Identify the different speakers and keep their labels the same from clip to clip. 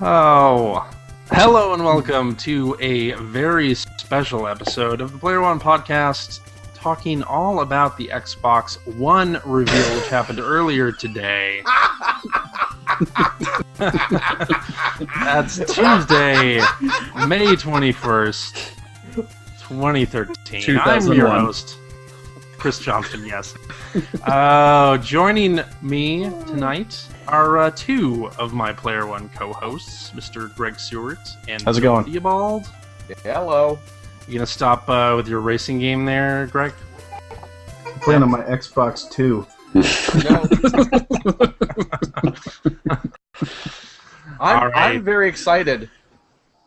Speaker 1: Oh, hello and welcome to a very special episode of the Player One podcast, talking all about the Xbox One reveal, which happened earlier today. That's Tuesday, May 21st, 2013. I'm your host, Chris Johnson, yes. Joining me tonight are two of my Player One co-hosts, Mr. Greg Seward and
Speaker 2: How's it going?
Speaker 1: Theobald.
Speaker 3: Hello.
Speaker 1: You gonna stop with your racing game there, Greg?
Speaker 2: I'm playing on my Xbox 2.
Speaker 3: I'm very excited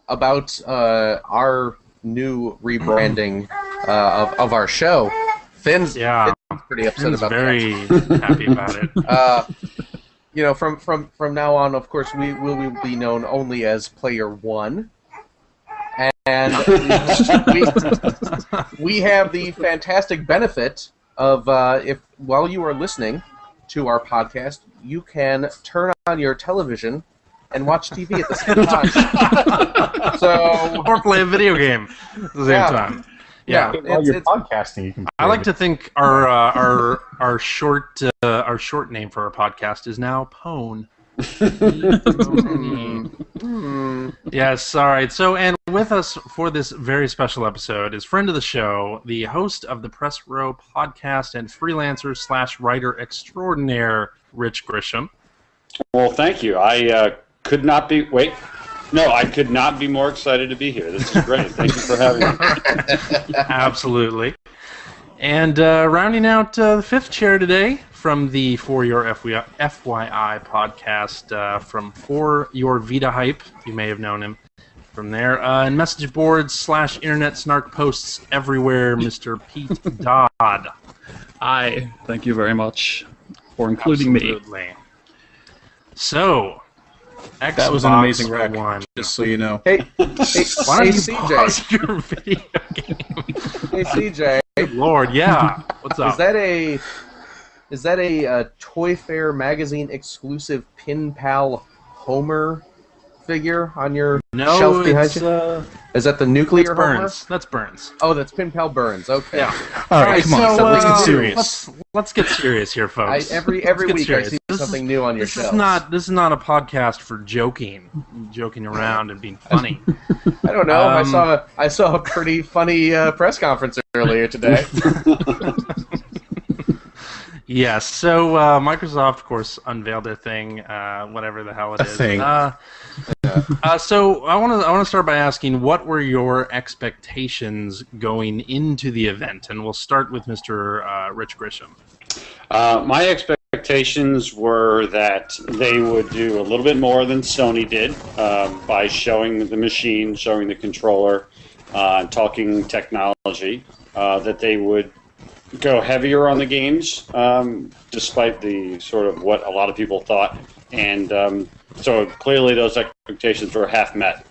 Speaker 3: about our new rebranding of our show. Finn's pretty upset
Speaker 1: Finn's
Speaker 3: about
Speaker 1: very happy about it.
Speaker 3: From now on, of course, we will be known only as Player One. And we have the fantastic benefit of while you are listening to our podcast, you can turn on your television and watch TV at the same time.
Speaker 1: Or play a video game at the same time. Yeah,
Speaker 2: while you're podcasting, you can.
Speaker 1: I like to think our short name for our podcast is now Pwn. Yes, all right. So, and with us for this very special episode is friend of the show, the host of the Press Row podcast and freelancer/writer extraordinaire, Rich Grisham.
Speaker 4: Well, thank you. I could not be more excited to be here. This is great. Thank you for having me.
Speaker 1: Absolutely. And rounding out the fifth chair today from the For Your FYI podcast from For Your Vita Hype. You may have known him from there. And message boards / internet snark posts everywhere, Mr. Pete Dodd.
Speaker 5: Hi. Thank you very much for including me.
Speaker 1: So, Xbox
Speaker 2: that was an amazing
Speaker 1: One.
Speaker 2: rec, just so you know.
Speaker 3: Hey,
Speaker 1: Why don't you
Speaker 3: CJ.
Speaker 1: pause your video game?
Speaker 3: Hey, CJ.
Speaker 1: Good Lord, yeah. What's up?
Speaker 3: Is that a Toy Fair magazine exclusive Pin Pal Homer figure on your shelf behind you? Is that the nuclear Homer?
Speaker 1: Burns. That's Burns.
Speaker 3: Oh, that's Pin Pal Burns. Okay.
Speaker 1: Yeah.
Speaker 2: All right, come on. Let's get serious.
Speaker 1: Let's get serious here, folks.
Speaker 3: Every week I see something new on your shelf.
Speaker 1: This is not a podcast for joking around and being funny.
Speaker 3: I don't know. I saw a pretty funny press conference earlier today.
Speaker 1: Yes. So Microsoft, of course, unveiled their thing, whatever the hell it is.
Speaker 2: Thing.
Speaker 1: So I want to start by asking, what were your expectations going into the event? And we'll start with Mr. Rich Grisham.
Speaker 4: My expectations were that they would do a little bit more than Sony did by showing the machine, showing the controller, talking technology, that they would go heavier on the games, despite the sort of what a lot of people thought. And so clearly those expectations were half met,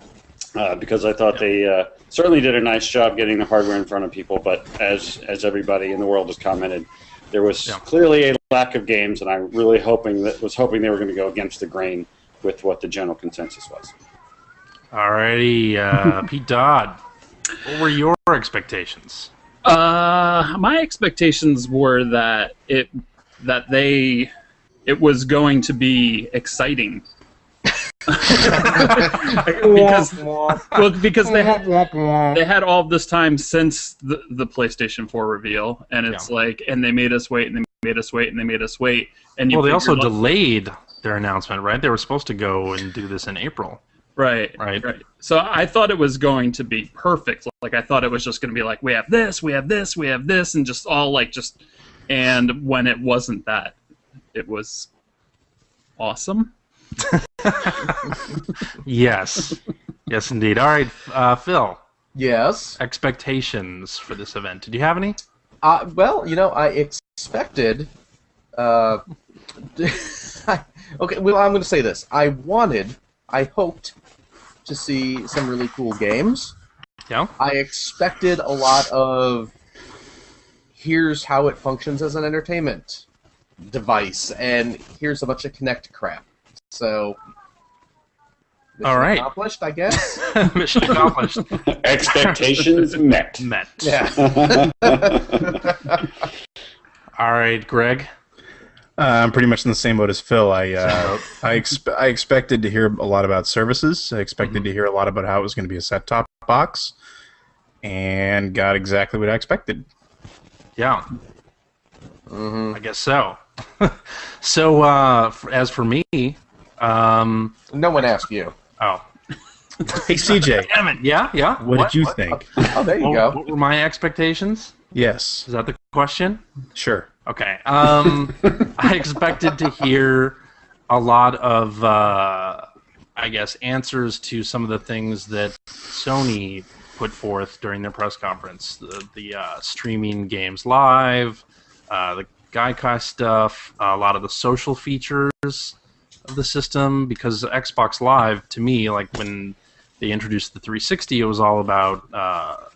Speaker 4: because I thought they certainly did a nice job getting the hardware in front of people, but as everybody in the world has commented, there was clearly a lack of games, and I'm really hoping they were going to go against the grain with what the general consensus was.
Speaker 1: Alrighty, Pete Dodd, what were your expectations?
Speaker 5: My expectations were that it was going to be exciting. because they had all of this time since the PlayStation 4 reveal, and it's and they made us wait, and they made us wait, and they made us wait. And
Speaker 1: they also delayed their announcement, right? They were supposed to go and do this in April.
Speaker 5: Right. So I thought it was going to be perfect. Like, I thought it was just going to be like, we have this, we have this, we have this, and just all and when it wasn't that, it was awesome.
Speaker 1: Yes, indeed. All right, Phil.
Speaker 3: Yes.
Speaker 1: Expectations for this event. Did you have any?
Speaker 3: Well, I expected. Okay, well, I'm going to say this. I hoped to see some really cool games.
Speaker 1: Yeah.
Speaker 3: I expected a lot of, here's how it functions as an entertainment device, and here's a bunch of Kinect crap. So,
Speaker 1: All right.
Speaker 3: Accomplished, I guess.
Speaker 1: Mission accomplished.
Speaker 4: Expectations met.
Speaker 3: Yeah.
Speaker 1: All right, Greg.
Speaker 2: I'm pretty much in the same boat as Phil. I expected to hear a lot about services. I expected to hear a lot about how it was going to be a set-top box, and got exactly what I expected.
Speaker 1: Yeah. I guess so. So, as for me,
Speaker 3: No one asked you.
Speaker 1: oh,
Speaker 2: Hey, CJ.
Speaker 1: damn it! Yeah.
Speaker 2: What did you think?
Speaker 3: Oh, there you go.
Speaker 1: What were my expectations?
Speaker 2: Yes.
Speaker 1: Is that the question?
Speaker 2: Sure.
Speaker 1: Okay. I expected to hear a lot of, I guess, answers to some of the things that Sony put forth during their press conference. The streaming games live, the Gaikai stuff, a lot of the social features of the system. Because Xbox Live, to me, like when they introduced the 360, it was all about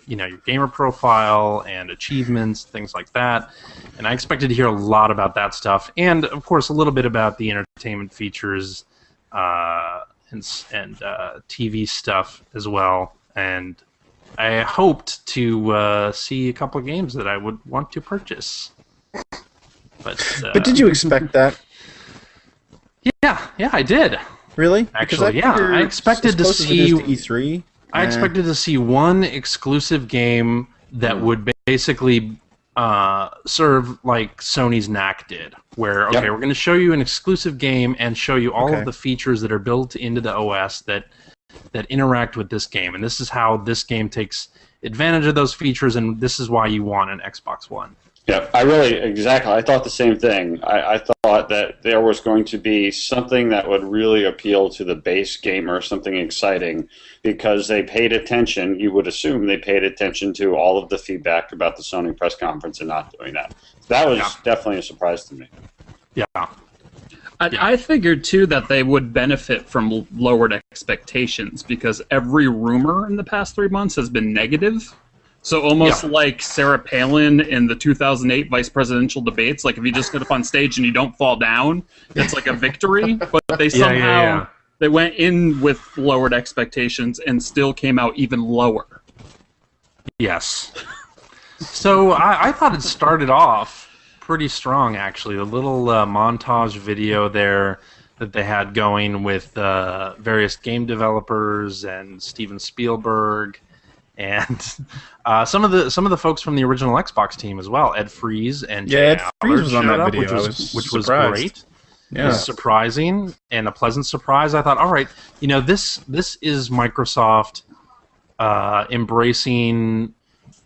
Speaker 1: your gamer profile and achievements, things like that. And I expected to hear a lot about that stuff, and of course a little bit about the entertainment features and TV stuff as well. And I hoped to see a couple of games that I would want to purchase. But
Speaker 2: did you expect that?
Speaker 1: Yeah, I did.
Speaker 2: Really?
Speaker 1: Actually, I expected to see
Speaker 2: E3.
Speaker 1: I expected to see one exclusive game that would basically serve like Sony's Knack did, where we're going to show you an exclusive game and show you all of the features that are built into the OS that interact with this game, and this is how this game takes advantage of those features, and this is why you want an Xbox One.
Speaker 4: Yeah, I thought the same thing. I thought that there was going to be something that would really appeal to the base gamer, something exciting, because they paid attention, you would assume they paid attention to all of the feedback about the Sony press conference and not doing that. That was definitely a surprise to me.
Speaker 1: Yeah.
Speaker 5: I figured, too, that they would benefit from lowered expectations, because every rumor in the past 3 months has been negative. So almost like Sarah Palin in the 2008 vice presidential debates, like if you just get up on stage and you don't fall down, it's like a victory. But they somehow they went in with lowered expectations and still came out even lower.
Speaker 1: Yes. So I thought it started off pretty strong, actually. The little montage video there that they had going with various game developers and Steven Spielberg. And some of the folks from the original Xbox team as well, Ed Freeze and Jay
Speaker 2: Ed Freeze was on that
Speaker 1: up,
Speaker 2: video,
Speaker 1: which was great. Yeah. It was surprising and a pleasant surprise. I thought, all right, this is Microsoft embracing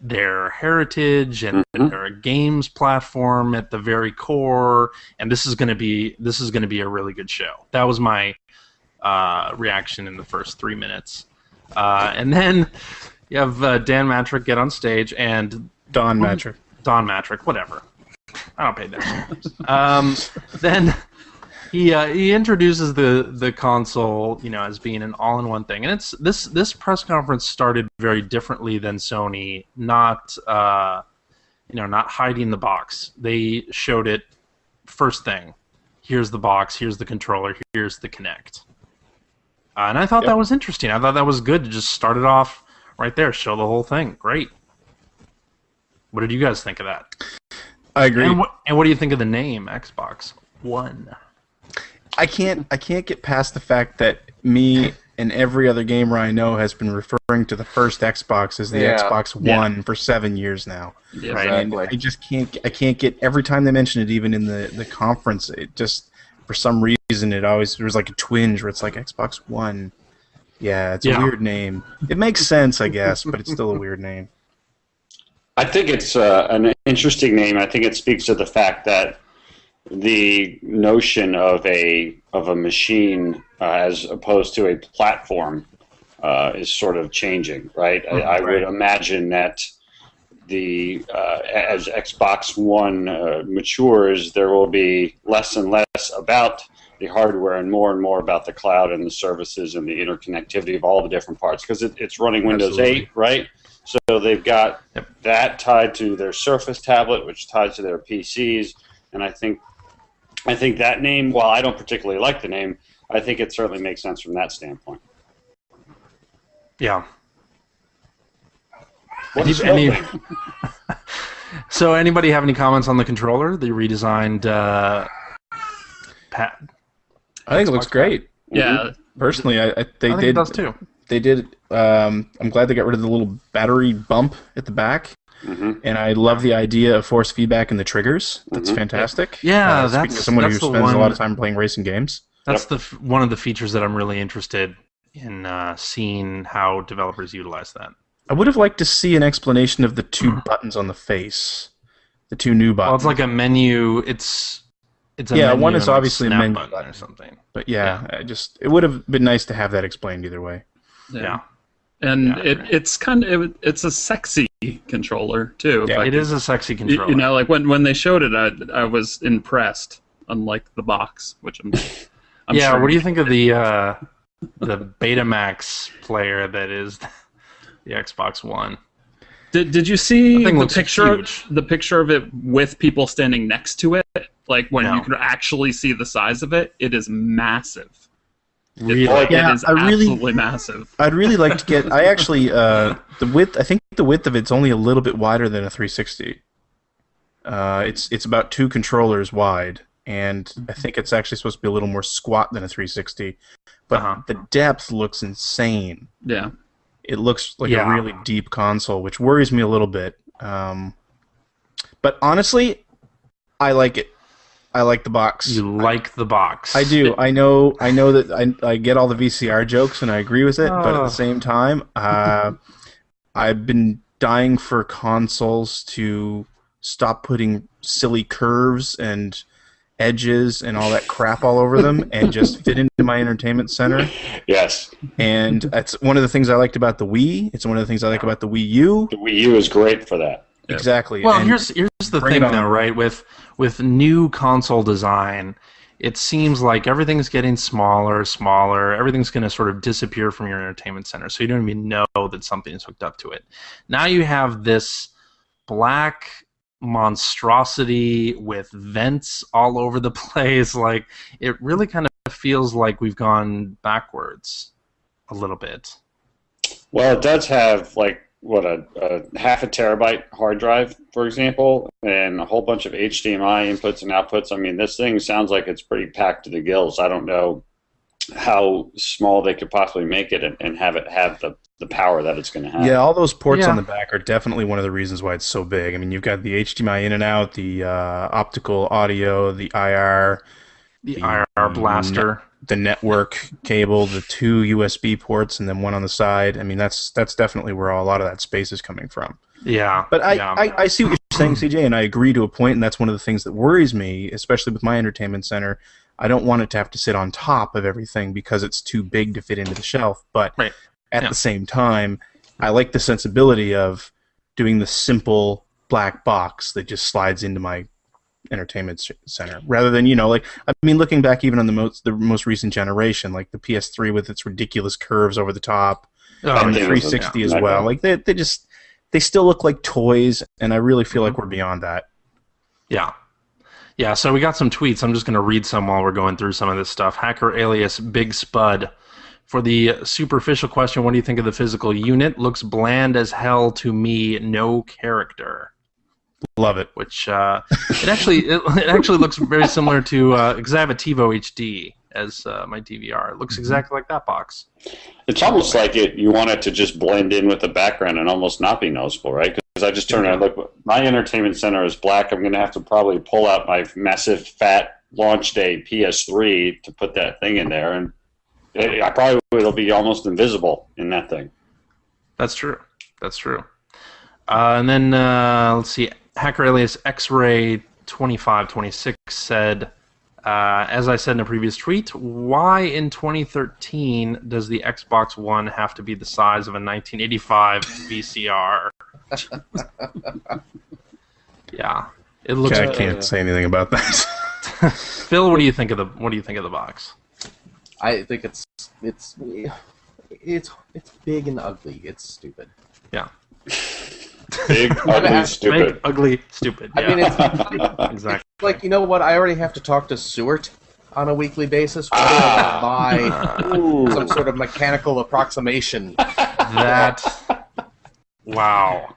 Speaker 1: their heritage and their games platform at the very core, and this is going to be a really good show. That was my reaction in the first 3 minutes, and then. You have Dan Matrick get on stage and
Speaker 2: Don Matrick,
Speaker 1: whatever. I don't pay that. Then he introduces the console, as being an all-in-one thing, and it's this press conference started very differently than Sony. Not not hiding the box. They showed it first thing. Here's the box. Here's the controller. Here's the Kinect. And I thought that was interesting. I thought that was good to just start it off. Right there, show the whole thing. Great. What did you guys think of that?
Speaker 2: I agree.
Speaker 1: And what do you think of the name Xbox One?
Speaker 2: I can't get past the fact that me and every other gamer I know has been referring to the first Xbox as the Xbox One for 7 years now.
Speaker 3: Yeah, exactly.
Speaker 2: And I just can't get, every time they mention it, even in the conference, it just, for some reason, there was like a twinge where it's like Xbox One. Yeah, it's a weird name. It makes sense, I guess, but it's still a weird name.
Speaker 4: I think it's an interesting name. I think it speaks to the fact that the notion of a machine as opposed to a platform is sort of changing, right? I would imagine that as Xbox One matures, there will be less and less about the hardware and more about the cloud and the services and the interconnectivity of all the different parts, because it's running Windows 8, right? So they've got that tied to their Surface tablet, which ties to their PCs, and I think that name, while I don't particularly like the name, I think it certainly makes sense from that standpoint.
Speaker 1: Yeah. So, anybody have any comments on the controller? The redesigned pad.
Speaker 2: I think it looks great.
Speaker 5: Yeah.
Speaker 2: Personally, I
Speaker 1: think it does too.
Speaker 2: They did. I'm glad they got rid of the little battery bump at the back, and I love the idea of force feedback in the triggers. That's fantastic.
Speaker 1: Yeah,
Speaker 2: speaking
Speaker 1: that's
Speaker 2: of someone who
Speaker 1: the
Speaker 2: spends
Speaker 1: one,
Speaker 2: a lot of time playing racing games.
Speaker 1: That's one of the features that I'm really interested in seeing how developers utilize that.
Speaker 2: I would have liked to see an explanation of the two buttons on the face, the two new buttons.
Speaker 1: Well, it's like a menu. It's a menu
Speaker 2: one is
Speaker 1: and
Speaker 2: obviously a menu
Speaker 1: button or something.
Speaker 2: But it would have been nice to have that explained either way.
Speaker 1: Yeah.
Speaker 5: And it's a sexy controller too.
Speaker 2: Yeah,
Speaker 1: it is a sexy controller.
Speaker 5: You know, like when they showed it, I was impressed. Unlike the box, which I'm sure.
Speaker 1: What do you think of the Betamax player that is the Xbox One?
Speaker 5: Did you see
Speaker 1: the
Speaker 5: picture of it with people standing next to it? Like when you can actually see the size of it, it is massive.
Speaker 1: Really?
Speaker 5: It is absolutely massive.
Speaker 2: I'd really like to get. I actually the width. I think the width of it's only a little bit wider than a 360. It's about 2 controllers wide, and I think it's actually supposed to be a little more squat than a 360. But the depth looks insane.
Speaker 5: Yeah.
Speaker 2: It looks like a really deep console, which worries me a little bit. But honestly, I like it. I like the box.
Speaker 1: You like the box.
Speaker 2: I do. I know that I get all the VCR jokes and I agree with it, but at the same time, I've been dying for consoles to stop putting silly curves and edges and all that crap all over them and just fit into my entertainment center.
Speaker 4: Yes.
Speaker 2: And that's one of the things I liked about the Wii. It's one of the things I like about the Wii U.
Speaker 4: The Wii U is great for that.
Speaker 2: Exactly.
Speaker 1: Well,
Speaker 2: and
Speaker 1: here's the thing, though, right? With new console design, it seems like everything's getting smaller. Everything's going to sort of disappear from your entertainment center, so you don't even know that something is hooked up to it. Now you have this black monstrosity with vents all over the place. Like, it really kind of feels like we've gone backwards a little bit.
Speaker 4: Well, it does have, like, a half a terabyte hard drive, for example, and a whole bunch of HDMI inputs and outputs. I mean, this thing sounds like it's pretty packed to the gills. I don't know how small they could possibly make it and have it have the power that it's going to have.
Speaker 2: Yeah, all those ports on the back are definitely one of the reasons why it's so big. I mean, you've got the HDMI in and out, the optical audio, the IR,
Speaker 1: the IR blaster,
Speaker 2: the network cable, the 2 USB ports, and then one on the side. I mean, that's definitely where a lot of that space is coming from.
Speaker 1: Yeah.
Speaker 2: But I see what you're saying, CJ, and I agree to a point, and that's one of the things that worries me, especially with my entertainment center. I don't want it to have to sit on top of everything because it's too big to fit into the shelf. But at the same time, I like the sensibility of doing the simple black box that just slides into my entertainment center, rather than, like, I mean, looking back even on the most recent generation, like the PS3 with its ridiculous curves over the top, and the 360 as well. Like they still look like toys, and I really feel like we're beyond that.
Speaker 1: Yeah, so we got some tweets. I'm just going to read some while we're going through some of this stuff. Hacker alias Big Spud. For the superficial question, what do you think of the physical unit? Looks bland as hell to me, no character.
Speaker 2: Love it.
Speaker 1: Which it actually looks very similar to because I have a TiVo HD as my DVR. It looks exactly like that box.
Speaker 4: It's almost like you want it to just blend in with the background and almost not be noticeable, right? Because I just turn around and look. My entertainment center is black. I'm going to have to probably pull out my massive fat launch day PS3 to put that thing in there, and it'll be almost invisible in that thing.
Speaker 1: That's true. And then let's see. Hacker alias X-Ray 2526 said, as I said in a previous tweet, why in 2013 does the Xbox One have to be the size of a 1985 VCR? Yeah, it looks.
Speaker 2: I can't say anything about that.
Speaker 1: Phil, what do you think of the box?
Speaker 3: I think it's big and ugly. It's stupid.
Speaker 1: Yeah.
Speaker 4: Big, ugly, stupid.
Speaker 1: Big, ugly, stupid. Yeah.
Speaker 3: I mean, it's
Speaker 1: exactly.
Speaker 3: Like, you know what? I already have to talk to Seward on a weekly basis, whether by some sort of mechanical approximation.
Speaker 1: Wow.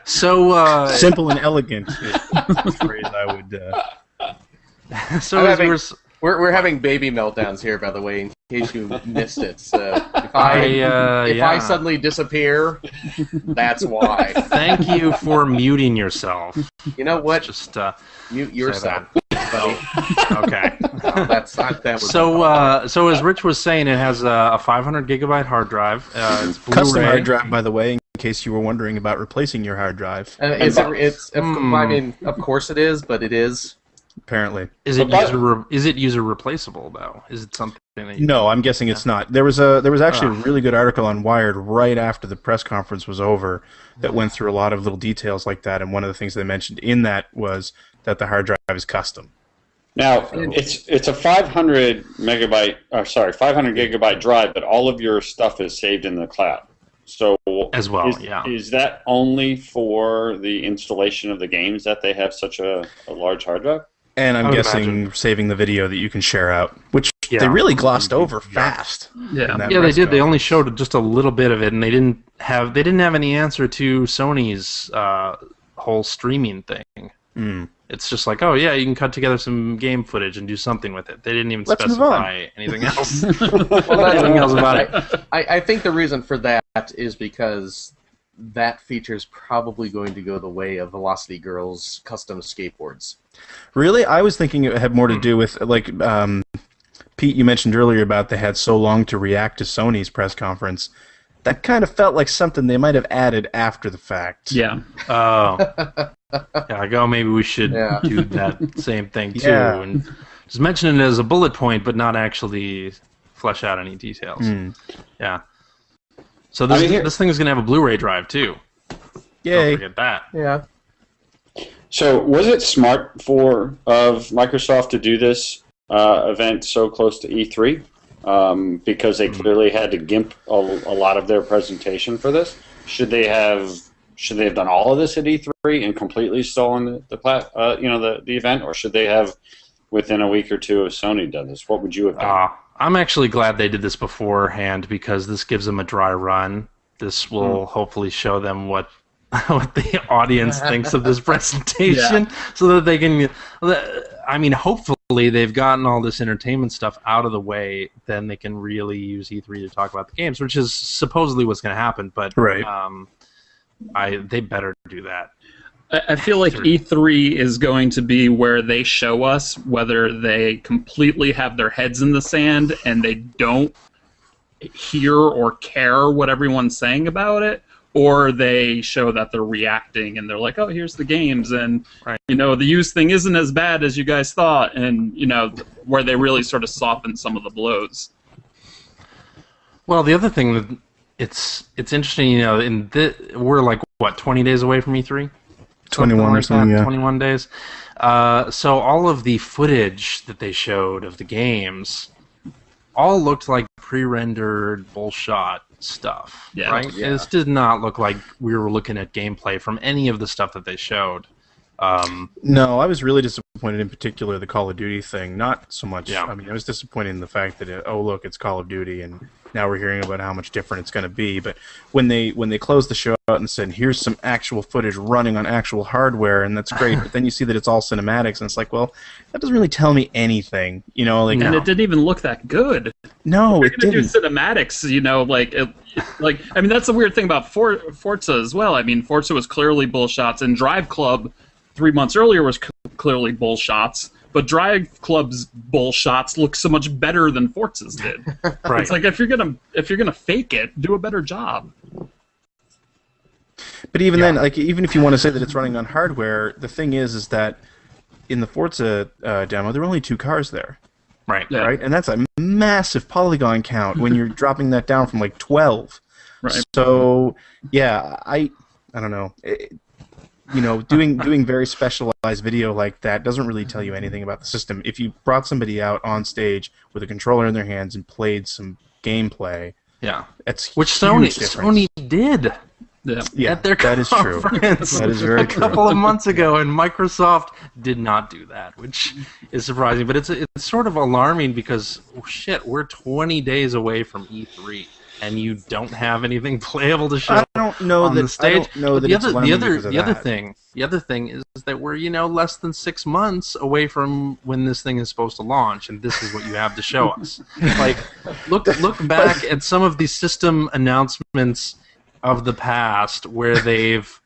Speaker 1: So
Speaker 2: simple and elegant is the phrase I would.
Speaker 1: So
Speaker 3: we're having baby meltdowns here, by the way, in case you missed it. So if I suddenly disappear, that's why.
Speaker 1: Thank you for muting yourself.
Speaker 3: You know what?
Speaker 1: Just
Speaker 3: mute yourself, buddy.
Speaker 1: Okay.
Speaker 3: No, that's not that.
Speaker 1: So as Rich was saying, it has a 500 gigabyte hard drive. It's Blu-ray.
Speaker 2: Custom hard drive, by the way, in case you were wondering about replacing your hard drive.
Speaker 3: I mean, of course it is, but it is.
Speaker 2: Apparently.
Speaker 1: Is it user replaceable though? Is it something that you
Speaker 2: No, I'm guessing it's not. There was actually a really good article on Wired right after the press conference was over that went through a lot of little details like that, and one of the things they mentioned in that was that the hard drive is custom.
Speaker 4: Now, it's a 500 gigabyte drive, but all of your stuff is saved in the cloud. So
Speaker 1: as well,
Speaker 4: is that only for the installation of the games that they have such a large hard drive?
Speaker 2: And I'm guessing saving the video that you can share out, which they really glossed over fast.
Speaker 5: Yeah,
Speaker 1: they did. They only showed just a little bit of it, and they didn't have any answer to Sony's whole streaming thing. It's just like, oh yeah, you can cut together some game footage and do something with it. They didn't even specify anything else. Anything else about it.
Speaker 3: I think the reason for that is because that feature is probably going to go the way of Velocity Girls' custom skateboards.
Speaker 2: Really? I was thinking it had more to do with, like, Pete, you mentioned earlier about they had so long to react to Sony's press conference. That kind of felt like something they might have added after the fact.
Speaker 5: Yeah.
Speaker 1: Oh. Yeah, maybe we should do that same thing, too.
Speaker 2: Yeah.
Speaker 1: And just mention it as a bullet point, but not actually flesh out any details. Yeah. So this thing is going to have a Blu-ray drive, too.
Speaker 2: Yay.
Speaker 1: Don't forget that.
Speaker 3: Yeah.
Speaker 4: So was it smart of Microsoft to do this event so close to E3? Because they clearly had to gimp a lot of their presentation for this. Should they have done all of this at E3 and completely stolen the event, or should they have within a week or two of Sony done this? What would you have done?
Speaker 1: I'm actually glad they did this beforehand because this gives them a dry run. This will hopefully show them what the audience thinks of this presentation, so that they can. I mean, hopefully they've gotten all this entertainment stuff out of the way. Then they can really use E3 to talk about the games, which is supposedly what's going to happen. But they better do that.
Speaker 5: I feel like E3 is going to be where they show us whether they completely have their heads in the sand and they don't hear or care what everyone's saying about it, or they show that they're reacting and they're like, oh, here's the games, and the used thing isn't as bad as you guys thought, and where they really sort of soften some of the blows.
Speaker 1: Well, the other thing that it's interesting, we're like 20 days away from E3.
Speaker 2: 21 or something,
Speaker 1: 21 days. So all of the footage that they showed of the games all looked like pre-rendered bullshot stuff, right? Yeah. This did not look like we were looking at gameplay from any of the stuff that they showed.
Speaker 2: No, I was really disappointed in particular the Call of Duty thing. Not so much. I mean, I was disappointed in the fact that look, it's Call of Duty, and now we're hearing about how much different it's going to be. But when they closed the show out and said, here's some actual footage running on actual hardware, and that's great, but then you see that it's all cinematics, and it's like, well, that doesn't really tell me anything, And
Speaker 5: it didn't even look that good.
Speaker 2: No,
Speaker 5: it didn't. Do cinematics, I mean, that's the weird thing about Forza as well. I mean, Forza was clearly bull shots, and Drive Club 3 months earlier was clearly bull shots. But Drive Club's bull shots look so much better than Forza's did. Right. It's like if you're gonna fake it, do a better job.
Speaker 2: But even then, even if you want to say that it's running on hardware, the thing is that in the Forza demo, there were only 2 cars there.
Speaker 1: Right.
Speaker 5: Yeah.
Speaker 2: Right, and that's a massive polygon count when you're dropping that down from like 12.
Speaker 5: Right.
Speaker 2: So yeah, I don't know. Doing very specialized video like that doesn't really tell you anything about the system. If you brought somebody out on stage with a controller in their hands and played some gameplay,
Speaker 1: that's
Speaker 2: which
Speaker 1: Sony did.
Speaker 2: Yeah,
Speaker 1: at their
Speaker 2: that is true.
Speaker 1: conference
Speaker 2: That is very
Speaker 1: a couple of months ago, and Microsoft did not do that, which is surprising. But it's sort of alarming because shit, we're 20 days away from E3, and you don't have anything playable to show.
Speaker 2: I don't know
Speaker 1: on
Speaker 2: that.
Speaker 1: the stage.
Speaker 2: I don't know that it's alarming because of that.
Speaker 1: The other thing is that we're less than 6 months away from when this thing is supposed to launch, and this is what you have to show us. Like, look back at some of the system announcements of the past where they've,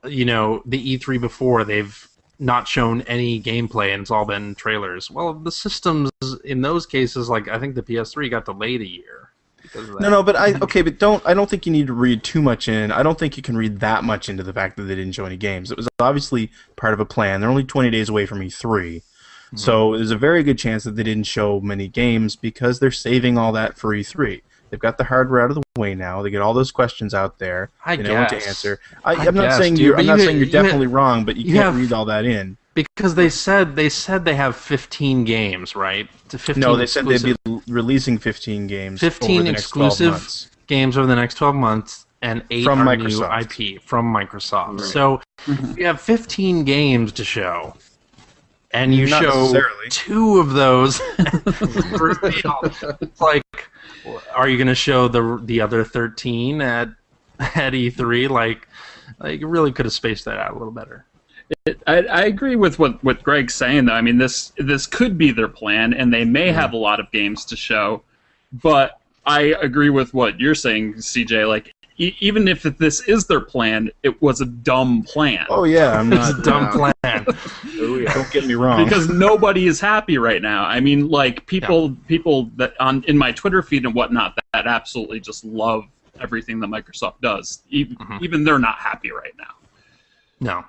Speaker 1: the E3 before, they've not shown any gameplay and it's all been trailers. Well, the systems in those cases, like I think the PS3 got delayed a year because of that.
Speaker 2: No, but I don't think you need to read too much in. I don't think you can read that much into the fact that they didn't show any games. It was obviously part of a plan. They're only 20 days away from E3. So there's a very good chance that they didn't show many games because they're saving all that for E3. They've got the hardware out of the way now. They get all those questions out there. They know what to answer. I'm not saying you're definitely wrong, but you can't read all that in.
Speaker 1: Because they said they have 15 games, right?
Speaker 2: No, they said they'd be releasing 15 games.
Speaker 1: 15 exclusive games over the next 12 months, and 8
Speaker 2: from
Speaker 1: are
Speaker 2: Microsoft.
Speaker 1: new IP from Microsoft.
Speaker 2: Right.
Speaker 1: So you have 15 games to show. And you
Speaker 2: Not
Speaker 1: show
Speaker 2: necessarily.
Speaker 1: 2 of those revealed. It's like, are you going to show the other 13 at E3? Like you really could have spaced that out a little better.
Speaker 5: I agree with what Greg's saying, though. I mean, this could be their plan, and they may have a lot of games to show. But I agree with what you're saying, CJ. Like, even if this is their plan, it was a dumb plan.
Speaker 2: Oh yeah,
Speaker 1: It's a dumb plan.
Speaker 2: Don't get me wrong.
Speaker 5: Because nobody is happy right now. I mean, like people that in my Twitter feed and whatnot that absolutely just love everything that Microsoft does. Even they're not happy right now.
Speaker 1: No.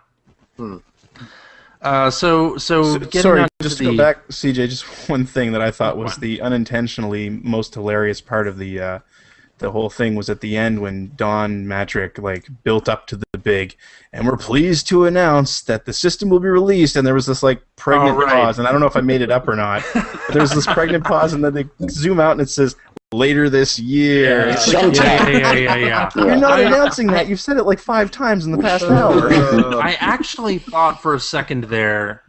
Speaker 1: So
Speaker 2: sorry, just to go back, CJ. Just one thing that I thought was the unintentionally most hilarious part of the whole thing was at the end when Don Matrick built up to the big, and we're pleased to announce that the system will be released, and there was this pregnant pause, and I don't know if I made it up or not, but there was this pregnant pause, and then they zoom out and it says later this year.
Speaker 1: Yeah.
Speaker 2: You're not announcing that. You've said it 5 times in the past hour.
Speaker 1: I actually thought for a second there,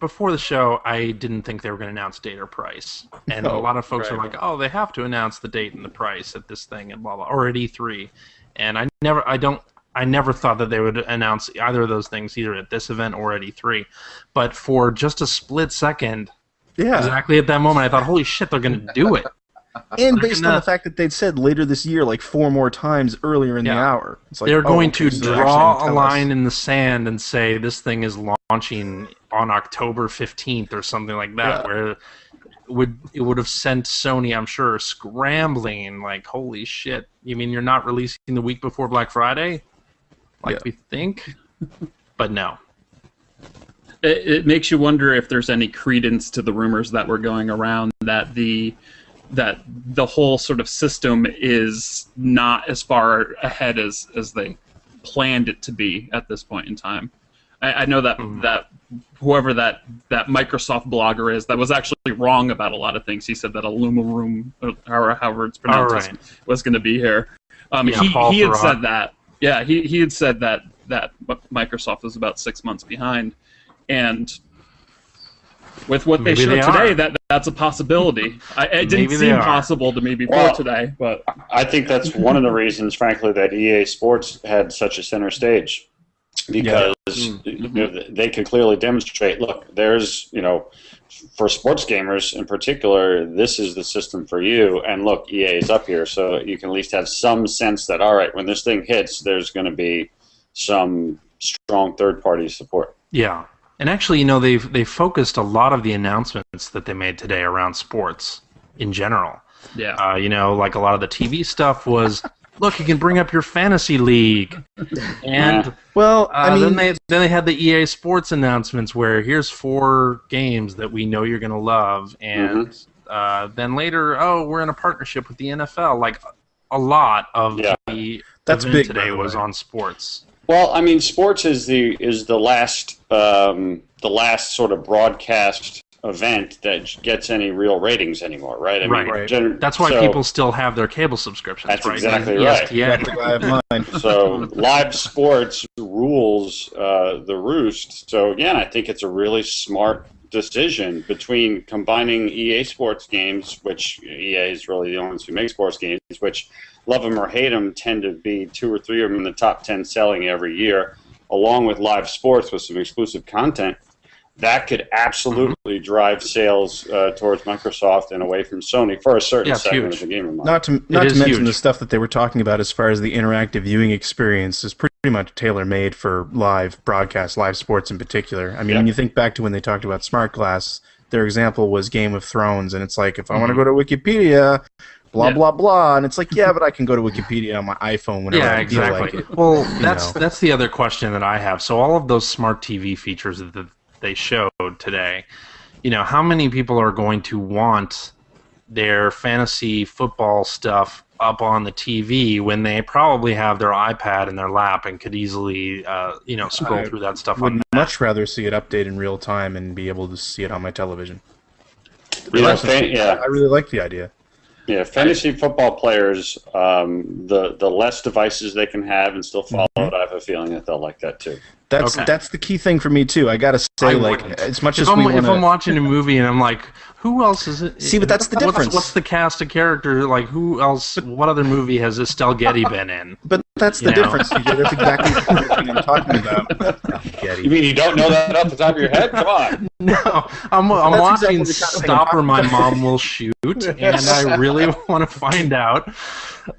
Speaker 1: before the show, I didn't think they were going to announce date or price. And a lot of folks are like, oh, they have to announce the date and the price at this thing and blah, blah, or at E3. And I never thought that they would announce either of those things either at this event or at E3. But for just a split second, exactly at that moment, I thought, holy shit, they're going to do it.
Speaker 2: And based on the fact that they'd said later this year 4 more times earlier in the hour. It's
Speaker 1: they're going to draw a line in the sand and say this thing is launching on October 15th or something like that, where it would have sent Sony, I'm sure, scrambling, holy shit, you mean you're not releasing the week before Black Friday? We think? But no.
Speaker 5: It makes you wonder if there's any credence to the rumors that were going around that the whole sort of system is not as far ahead as they planned it to be at this point in time. I know that whoever that Microsoft blogger is that was actually wrong about a lot of things. He said that Alumaroom, or however it's pronounced, was going to be here. He had said that. Yeah, he had said that Microsoft was about 6 months behind, and with what they showed today, that's a possibility. It didn't seem possible to me before today, but
Speaker 4: I think that's one of the reasons, frankly, that EA Sports had such a center stage, because they could clearly demonstrate. Look, there's for sports gamers in particular, this is the system for you, and look, EA is up here, so you can at least have some sense that all right, when this thing hits, there's going to be some strong third-party support.
Speaker 1: Yeah. And actually, they focused a lot of the announcements that they made today around sports in general.
Speaker 5: Yeah.
Speaker 1: A lot of the TV stuff was, look, you can bring up your fantasy league, and then they had the EA Sports announcements where here's 4 games that we know you're gonna love, and then later, we're in a partnership with the NFL. A lot of the event today was on sports.
Speaker 4: Well, I mean, sports is the last sort of broadcast event that gets any real ratings anymore, right? I mean,
Speaker 1: right. That's why people still have their cable subscriptions.
Speaker 4: That's
Speaker 1: right?
Speaker 4: exactly right.
Speaker 2: Exactly why I have mine.
Speaker 4: So live sports rules the roost. So again, I think it's a really smart decision between combining EA sports games, which EA is really the only ones who make sports games, which love them or hate them tend to be 2 or 3 of them in the top 10 selling every year, along with live sports with some exclusive content. That could absolutely drive sales towards Microsoft and away from Sony for a certain segment of the gamer market.
Speaker 2: Not to mention the stuff that they were talking about as far as the interactive viewing experience is pretty much tailor-made for live broadcast, live sports in particular. I mean, when you think back to when they talked about Smart Glass, their example was Game of Thrones, and it's like, if I want to go to Wikipedia, blah, blah, blah, and it's like, yeah, but I can go to Wikipedia on my iPhone whenever I feel like it.
Speaker 1: Well, that's the other question that I have. So all of those smart TV features that they showed today, how many people are going to want their fantasy football stuff up on the TV when they probably have their iPad in their lap and could easily scroll through that stuff?
Speaker 2: Would much rather see it update in real time and be able to see it on my television.
Speaker 4: I
Speaker 2: really like the idea.
Speaker 4: Yeah, fantasy football players, the less devices they can have and still follow it, I have a feeling that they'll like that too.
Speaker 2: That's the key thing for me too. I gotta say, as much as
Speaker 1: if I'm watching a movie and I'm like, who else is it?
Speaker 2: See, but that's the difference.
Speaker 1: What's the cast of character? Like, who else? What other movie has Estelle Getty been in?
Speaker 2: But that's the difference. That's exactly the thing I'm talking about.
Speaker 4: You mean you don't know that off the top of your head? Come on.
Speaker 1: No, I'm watching exactly Stop or My Mom Will Shoot, and I really want to find out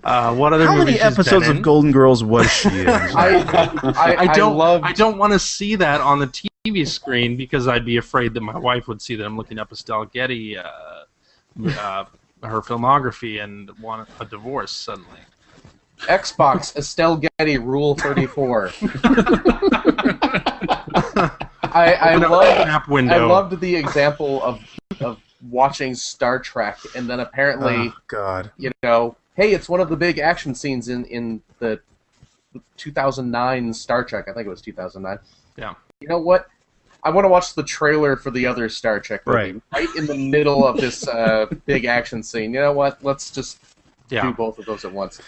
Speaker 1: what other
Speaker 2: How
Speaker 1: movie
Speaker 2: many episodes of Golden Girls was she in?
Speaker 1: I don't want to see that on the TV screen because I'd be afraid that my wife would see that I'm looking up Estelle Getty, her filmography, and want a divorce suddenly.
Speaker 3: Xbox Estelle Getty Rule 34. I loved the example of watching Star Trek and then apparently, hey, it's one of the big action scenes in the 2009 Star Trek. I think it was 2009.
Speaker 1: Yeah.
Speaker 3: You know what? I want to watch the trailer for the other Star Trek movie right in the middle of this big action scene. You know what? Let's just do both of those at once.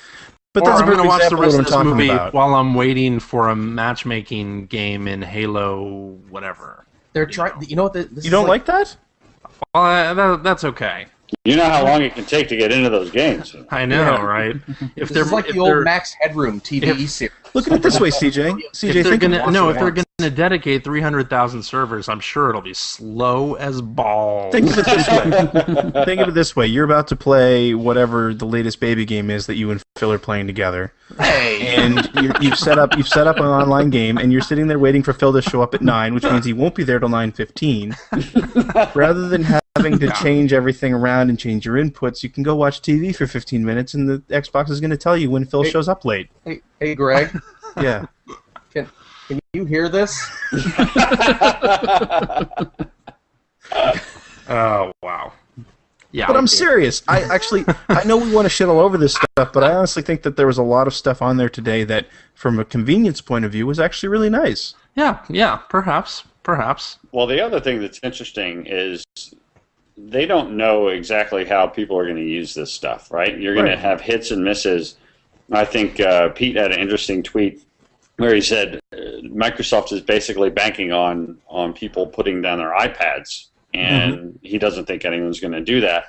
Speaker 2: But that's
Speaker 1: I'm going to watch the rest of this movie
Speaker 2: about.
Speaker 1: while I'm waiting for a matchmaking game in Halo, whatever.
Speaker 3: They're trying. You know what?
Speaker 2: You don't like that?
Speaker 1: Well, that's okay.
Speaker 4: You know how long it can take to get into those games.
Speaker 1: I know, right?
Speaker 3: If they're like the old Max Headroom TV series.
Speaker 2: Look at it this way, CJ.
Speaker 1: If they're going to dedicate 300,000 servers, I'm sure it'll be slow as balls.
Speaker 2: Think of it this way. Think of it this way. You're about to play whatever the latest baby game is that you and Phil are playing together.
Speaker 3: Hey.
Speaker 2: And you've set up an online game, and you're sitting there waiting for Phil to show up at 9, which means he won't be there till 9:15. Rather than having to change everything around and change your inputs, you can go watch TV for 15 minutes, and the Xbox is going to tell you when Phil shows up late.
Speaker 3: Hey, Greg.
Speaker 2: Yeah.
Speaker 3: Can you hear this?
Speaker 1: Oh, wow. Yeah,
Speaker 2: but I'm serious. I know we want to shit all over this stuff, but I honestly think that there was a lot of stuff on there today that, from a convenience point of view, was actually really nice.
Speaker 1: Yeah, perhaps.
Speaker 4: Well, the other thing that's interesting is they don't know exactly how people are going to use this stuff, right? You're going to have hits and misses. I think Pete had an interesting tweet where he said Microsoft is basically banking on people putting down their iPads, and he doesn't think anyone's going to do that.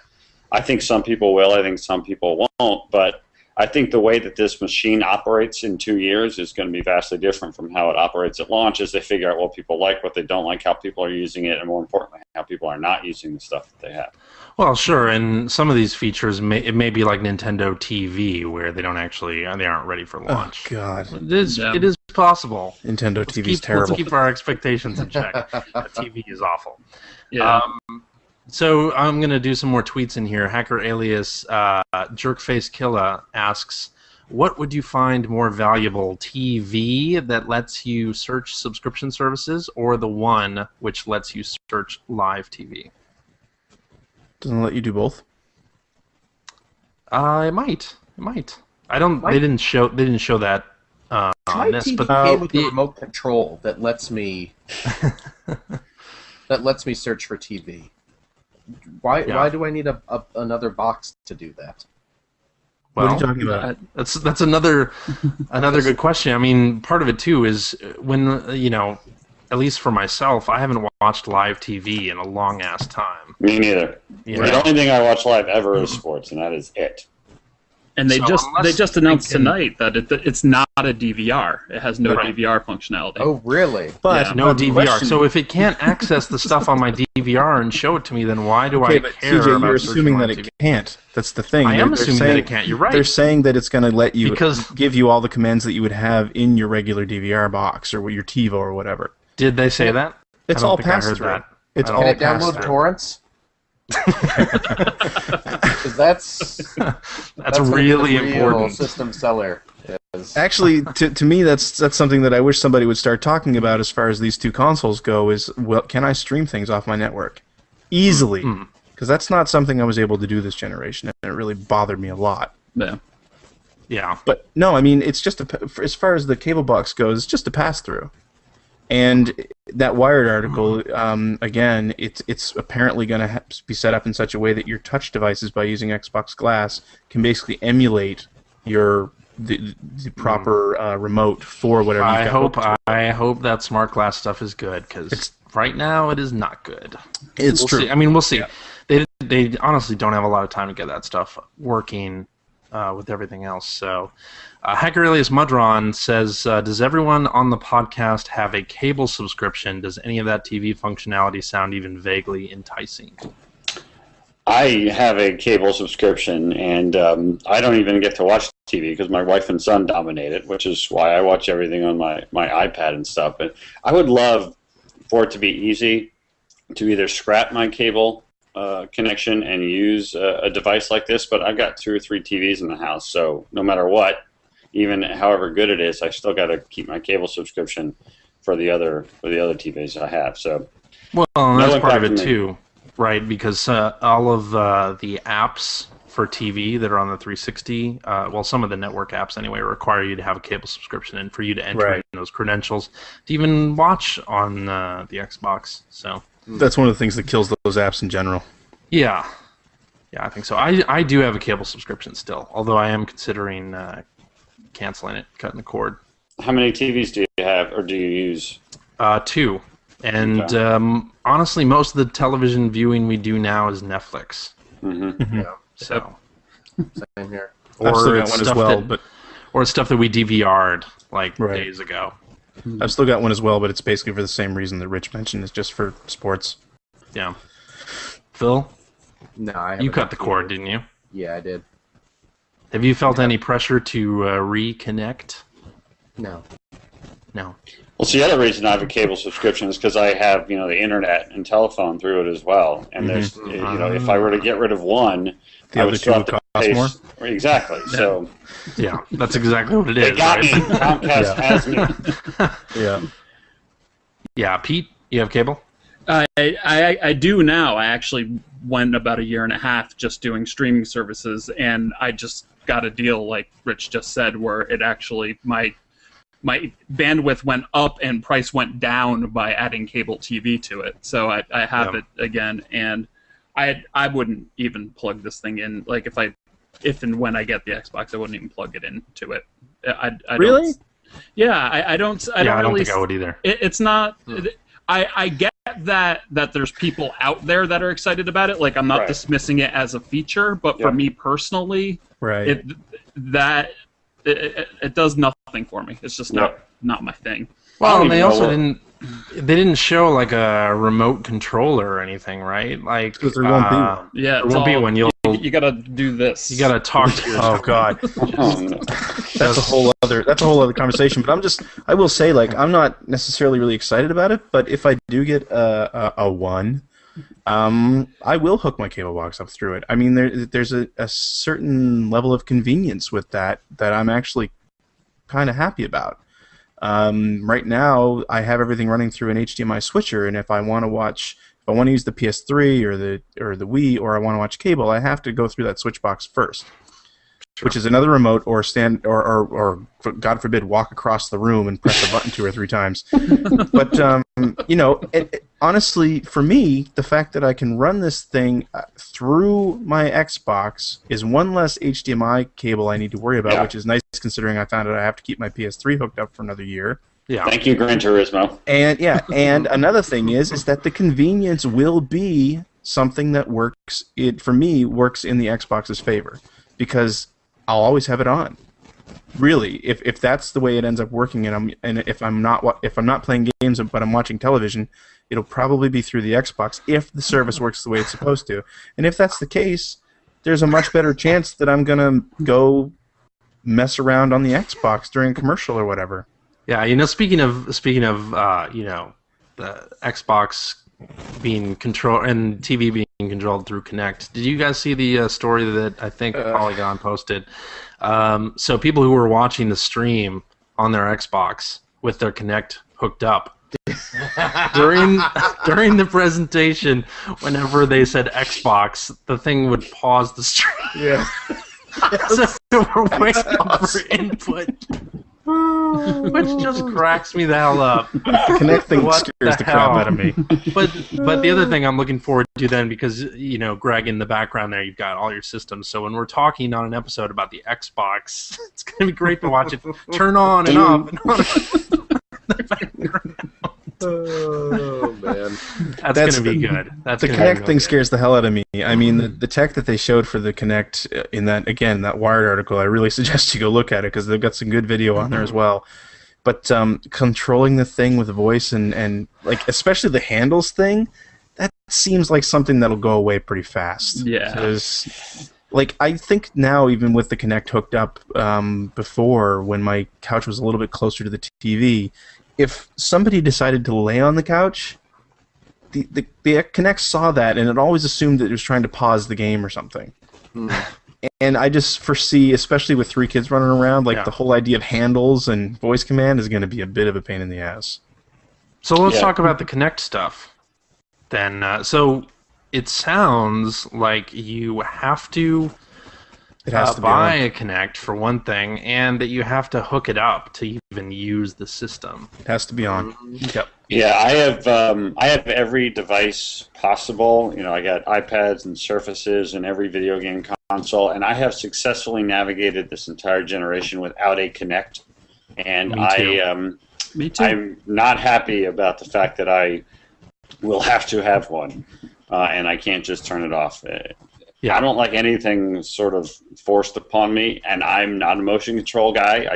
Speaker 4: I think some people will. I think some people won't. But I think the way that this machine operates in 2 years is going to be vastly different from how it operates at launch as they figure out what people like, what they don't like, how people are using it, and more importantly, how people are not using the stuff that they have.
Speaker 1: Well, sure, and some of these features it may be like Nintendo TV, where they aren't ready for launch.
Speaker 2: Oh God,
Speaker 1: it is possible.
Speaker 2: Nintendo TV is terrible.
Speaker 1: Let's keep our expectations in check. TV is awful.
Speaker 5: Yeah.
Speaker 1: So I'm going to do some more tweets in here. Hacker alias Jerkface Killa asks, what would you find more valuable, TV that lets you search subscription services or the one which lets you search live TV?
Speaker 2: Doesn't it let you do both?
Speaker 1: It might. I don't. They didn't show that on this.
Speaker 3: TV
Speaker 1: But
Speaker 3: came with a remote control that lets me search for TV. Why do I need another box to do that?
Speaker 1: Well,
Speaker 2: what are you talking about?
Speaker 1: That's another good question. I mean, part of it too is when at least for myself, I haven't watched live TV in a long ass time.
Speaker 4: Me neither. The only thing I watch live ever is sports, and that is it.
Speaker 5: And they just announced tonight that it's not a DVR. It has no DVR functionality.
Speaker 3: Oh, really?
Speaker 1: But no DVR. So if it can't access the stuff on my DVR and show it to me, then why do I care?
Speaker 2: TJ, you're assuming that it can't. That's the thing.
Speaker 1: I am assuming that it can't. You're right.
Speaker 2: They're saying that it's going to let you give you all the commands that you would have in your regular DVR box or your TiVo or whatever.
Speaker 1: Did they say that?
Speaker 2: It's all pass through.
Speaker 3: It's all pass through. Can I download torrents? Because that's
Speaker 1: really important.
Speaker 3: System seller is.
Speaker 2: Actually, to me, that's something that I wish somebody would start talking about as far as these two consoles go. Is can I stream things off my network easily? Because that's not something I was able to do this generation, and it really bothered me a lot.
Speaker 1: Yeah.
Speaker 2: But no, I mean, it's just as far as the cable box goes, it's just a pass through. And that Wired article, again, it's apparently going to be set up in such a way that your touch devices, by using Xbox Glass, can basically emulate the proper remote for whatever you've got.
Speaker 1: I hope that smart glass stuff is good, because right now it is not good.
Speaker 2: It's true.
Speaker 1: See. I mean, we'll see. Yeah. They honestly don't have a lot of time to get that stuff working with everything else. So, Hackerilius Mudron says, does everyone on the podcast have a cable subscription? Does any of that TV functionality sound even vaguely enticing?
Speaker 4: I have a cable subscription, and I don't even get to watch TV because my wife and son dominate it, which is why I watch everything on my iPad and stuff. But I would love for it to be easy to either scrap my cable connection and use a device like this, but I've got 2 or 3 TVs in the house, so no matter what, even however good it is, I still got to keep my cable subscription for the other TVs I have. So,
Speaker 1: well, and that's part of it too, right? Because all of the apps for TV that are on the 360, well, some of the network apps anyway, require you to have a cable subscription and for you to enter in those credentials to even watch on the Xbox. So
Speaker 2: that's one of the things that kills those apps in general.
Speaker 1: Yeah, I think so. I do have a cable subscription still, although I am considering canceling it, cutting the cord.
Speaker 4: How many TVs do you have, or do you use?
Speaker 1: 2. And honestly, most of the television viewing we do now is Netflix.
Speaker 3: Mm-hmm.
Speaker 1: Yeah. So
Speaker 3: same here.
Speaker 2: I've still got one as well,
Speaker 1: or stuff that we DVR'd days ago.
Speaker 2: I've still got one as well, but it's basically for the same reason that Rich mentioned. It's just for sports.
Speaker 1: Yeah. Phil?
Speaker 3: No,
Speaker 1: you cut the cord, didn't you?
Speaker 3: Yeah, I did.
Speaker 1: Have you felt any pressure to reconnect?
Speaker 3: No.
Speaker 1: No.
Speaker 4: Well, so the other reason I have a cable subscription is because I have, the internet and telephone through it as well. And there's, if I were to get rid of one,
Speaker 2: the other two would cost more.
Speaker 4: Exactly. So.
Speaker 1: Yeah, that's exactly what it is.
Speaker 4: They got me. Comcast has me.
Speaker 2: Yeah.
Speaker 1: Yeah, Pete, you have cable?
Speaker 5: I do now. I actually went about 1.5 years just doing streaming services, and I just got a deal, like Rich just said, where it actually my bandwidth went up and price went down by adding cable TV to it. So I have it again, and I wouldn't even plug this thing in. Like if and when I get the Xbox, I wouldn't even plug it into it. I
Speaker 2: really?
Speaker 5: I don't
Speaker 1: think I would either.
Speaker 5: It's not. I get that there's people out there that are excited about it. Like, I'm not dismissing it as a feature, but for me personally, it does nothing for me. It's just not my thing.
Speaker 1: Well, and they also didn't show like a remote controller or anything, right? Like,
Speaker 2: because there won't be one.
Speaker 5: Yeah,
Speaker 1: there won't be one.
Speaker 5: You gotta do this.
Speaker 1: You gotta talk to your.
Speaker 2: Oh God, that's a whole other conversation. But I will say, like, I'm not necessarily really excited about it. But if I do get a one, I will hook my cable box up through it. I mean, there's a certain level of convenience with that I'm actually kind of happy about. Right now, I have everything running through an HDMI switcher, and if I want to use the PS3 or the Wii, or I want to watch cable, I have to go through that switch box first, which is another remote, or God forbid, walk across the room and press a button 2 or 3 times. But honestly, for me, the fact that I can run this thing through my Xbox is one less HDMI cable I need to worry about, which is nice considering I found out I have to keep my PS3 hooked up for another year.
Speaker 4: Yeah. Thank you, Gran Turismo.
Speaker 2: And another thing is that the convenience will be something that works. It for me works in the Xbox's favor because I'll always have it on. Really, if that's the way it ends up working, and if I'm not playing games but I'm watching television, it'll probably be through the Xbox if the service works the way it's supposed to. And if that's the case, there's a much better chance that I'm gonna go mess around on the Xbox during a commercial or whatever.
Speaker 1: Yeah, speaking of the Xbox being controlled and TV being controlled through Kinect. Did you guys see the story that I think Polygon posted? So people who were watching the stream on their Xbox with their Kinect hooked up during the presentation, whenever they said Xbox, the thing would pause the stream.
Speaker 2: Yeah.
Speaker 1: So we're waiting for input. Which just cracks me the hell up.
Speaker 2: The Kinect thing scares the crap out of me.
Speaker 1: But the other thing I'm looking forward to then, because Greg, in the background there, you've got all your systems. So when we're talking on an episode about the Xbox, it's gonna be great to watch it turn on and off and on in the background.
Speaker 3: Oh man,
Speaker 1: that's gonna be good.
Speaker 2: The Kinect thing scares the hell out of me. I mean, the tech that they showed for the Kinect in that Wired article, I really suggest you go look at it because they've got some good video on there as well. But controlling the thing with the voice and like especially the handles thing, that seems like something that'll go away pretty fast.
Speaker 5: Yeah.
Speaker 2: Like I think now, even with the Kinect hooked up before, when my couch was a little bit closer to the TV. If somebody decided to lay on the couch, the Kinect saw that, and it always assumed that it was trying to pause the game or something. And I just foresee, especially with 3 kids running around, the whole idea of handles and voice command is going to be a bit of a pain in the ass.
Speaker 1: So let's talk about the Kinect stuff. Then, so it sounds like you have to...
Speaker 2: It has to
Speaker 1: buy a Kinect for one thing, and that you have to hook it up to even use the system.
Speaker 2: It has to be on.
Speaker 1: Yep.
Speaker 4: Yeah, I have every device possible. I got iPads and Surfaces and every video game console, and I have successfully navigated this entire generation without a Kinect. And
Speaker 5: Me too.
Speaker 4: I'm not happy about the fact that I will have to have one, and I can't just turn it off. Yeah. I don't like anything sort of forced upon me, and I'm not a motion control guy.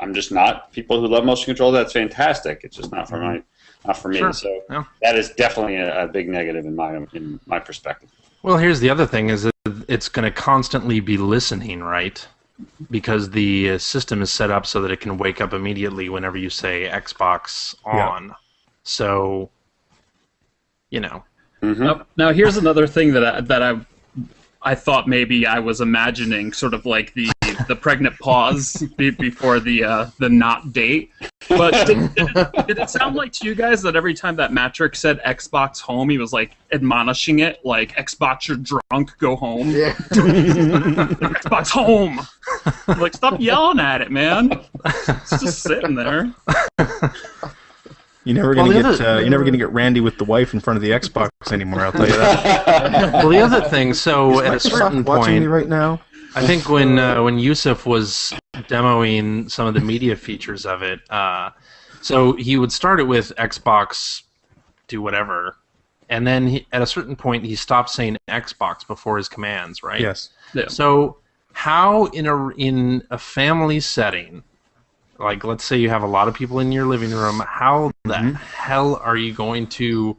Speaker 4: I'm just not. People who love motion control, that's fantastic. It's just not for me.
Speaker 1: Sure.
Speaker 4: So that is definitely a big negative in my perspective.
Speaker 1: Well, here's the other thing: is that it's going to constantly be listening, right? Because the system is set up so that it can wake up immediately whenever you say Xbox on. Yeah. So,
Speaker 5: Mm-hmm. Now here's another thing that I thought maybe I was imagining, sort of like the pregnant pause before the not date. But did it sound like to you guys that every time that Matrix said Xbox home, he was like admonishing it, like Xbox, you're drunk, go home. Yeah. Xbox home. Like, stop yelling at it, man. It's just sitting there.
Speaker 2: You're never gonna get Randy with the wife in front of the Xbox anymore. I'll tell you that.
Speaker 1: Well, the other thing, so at a certain
Speaker 2: watching me right now?
Speaker 1: I think when Yusuf was demoing some of the media features of it, so he would start it with Xbox, do whatever, and then at a certain point he stopped saying Xbox before his commands, right?
Speaker 2: Yes.
Speaker 5: Yeah.
Speaker 1: So how in a family setting, like let's say you have a lot of people in your living room, how the hell are you going to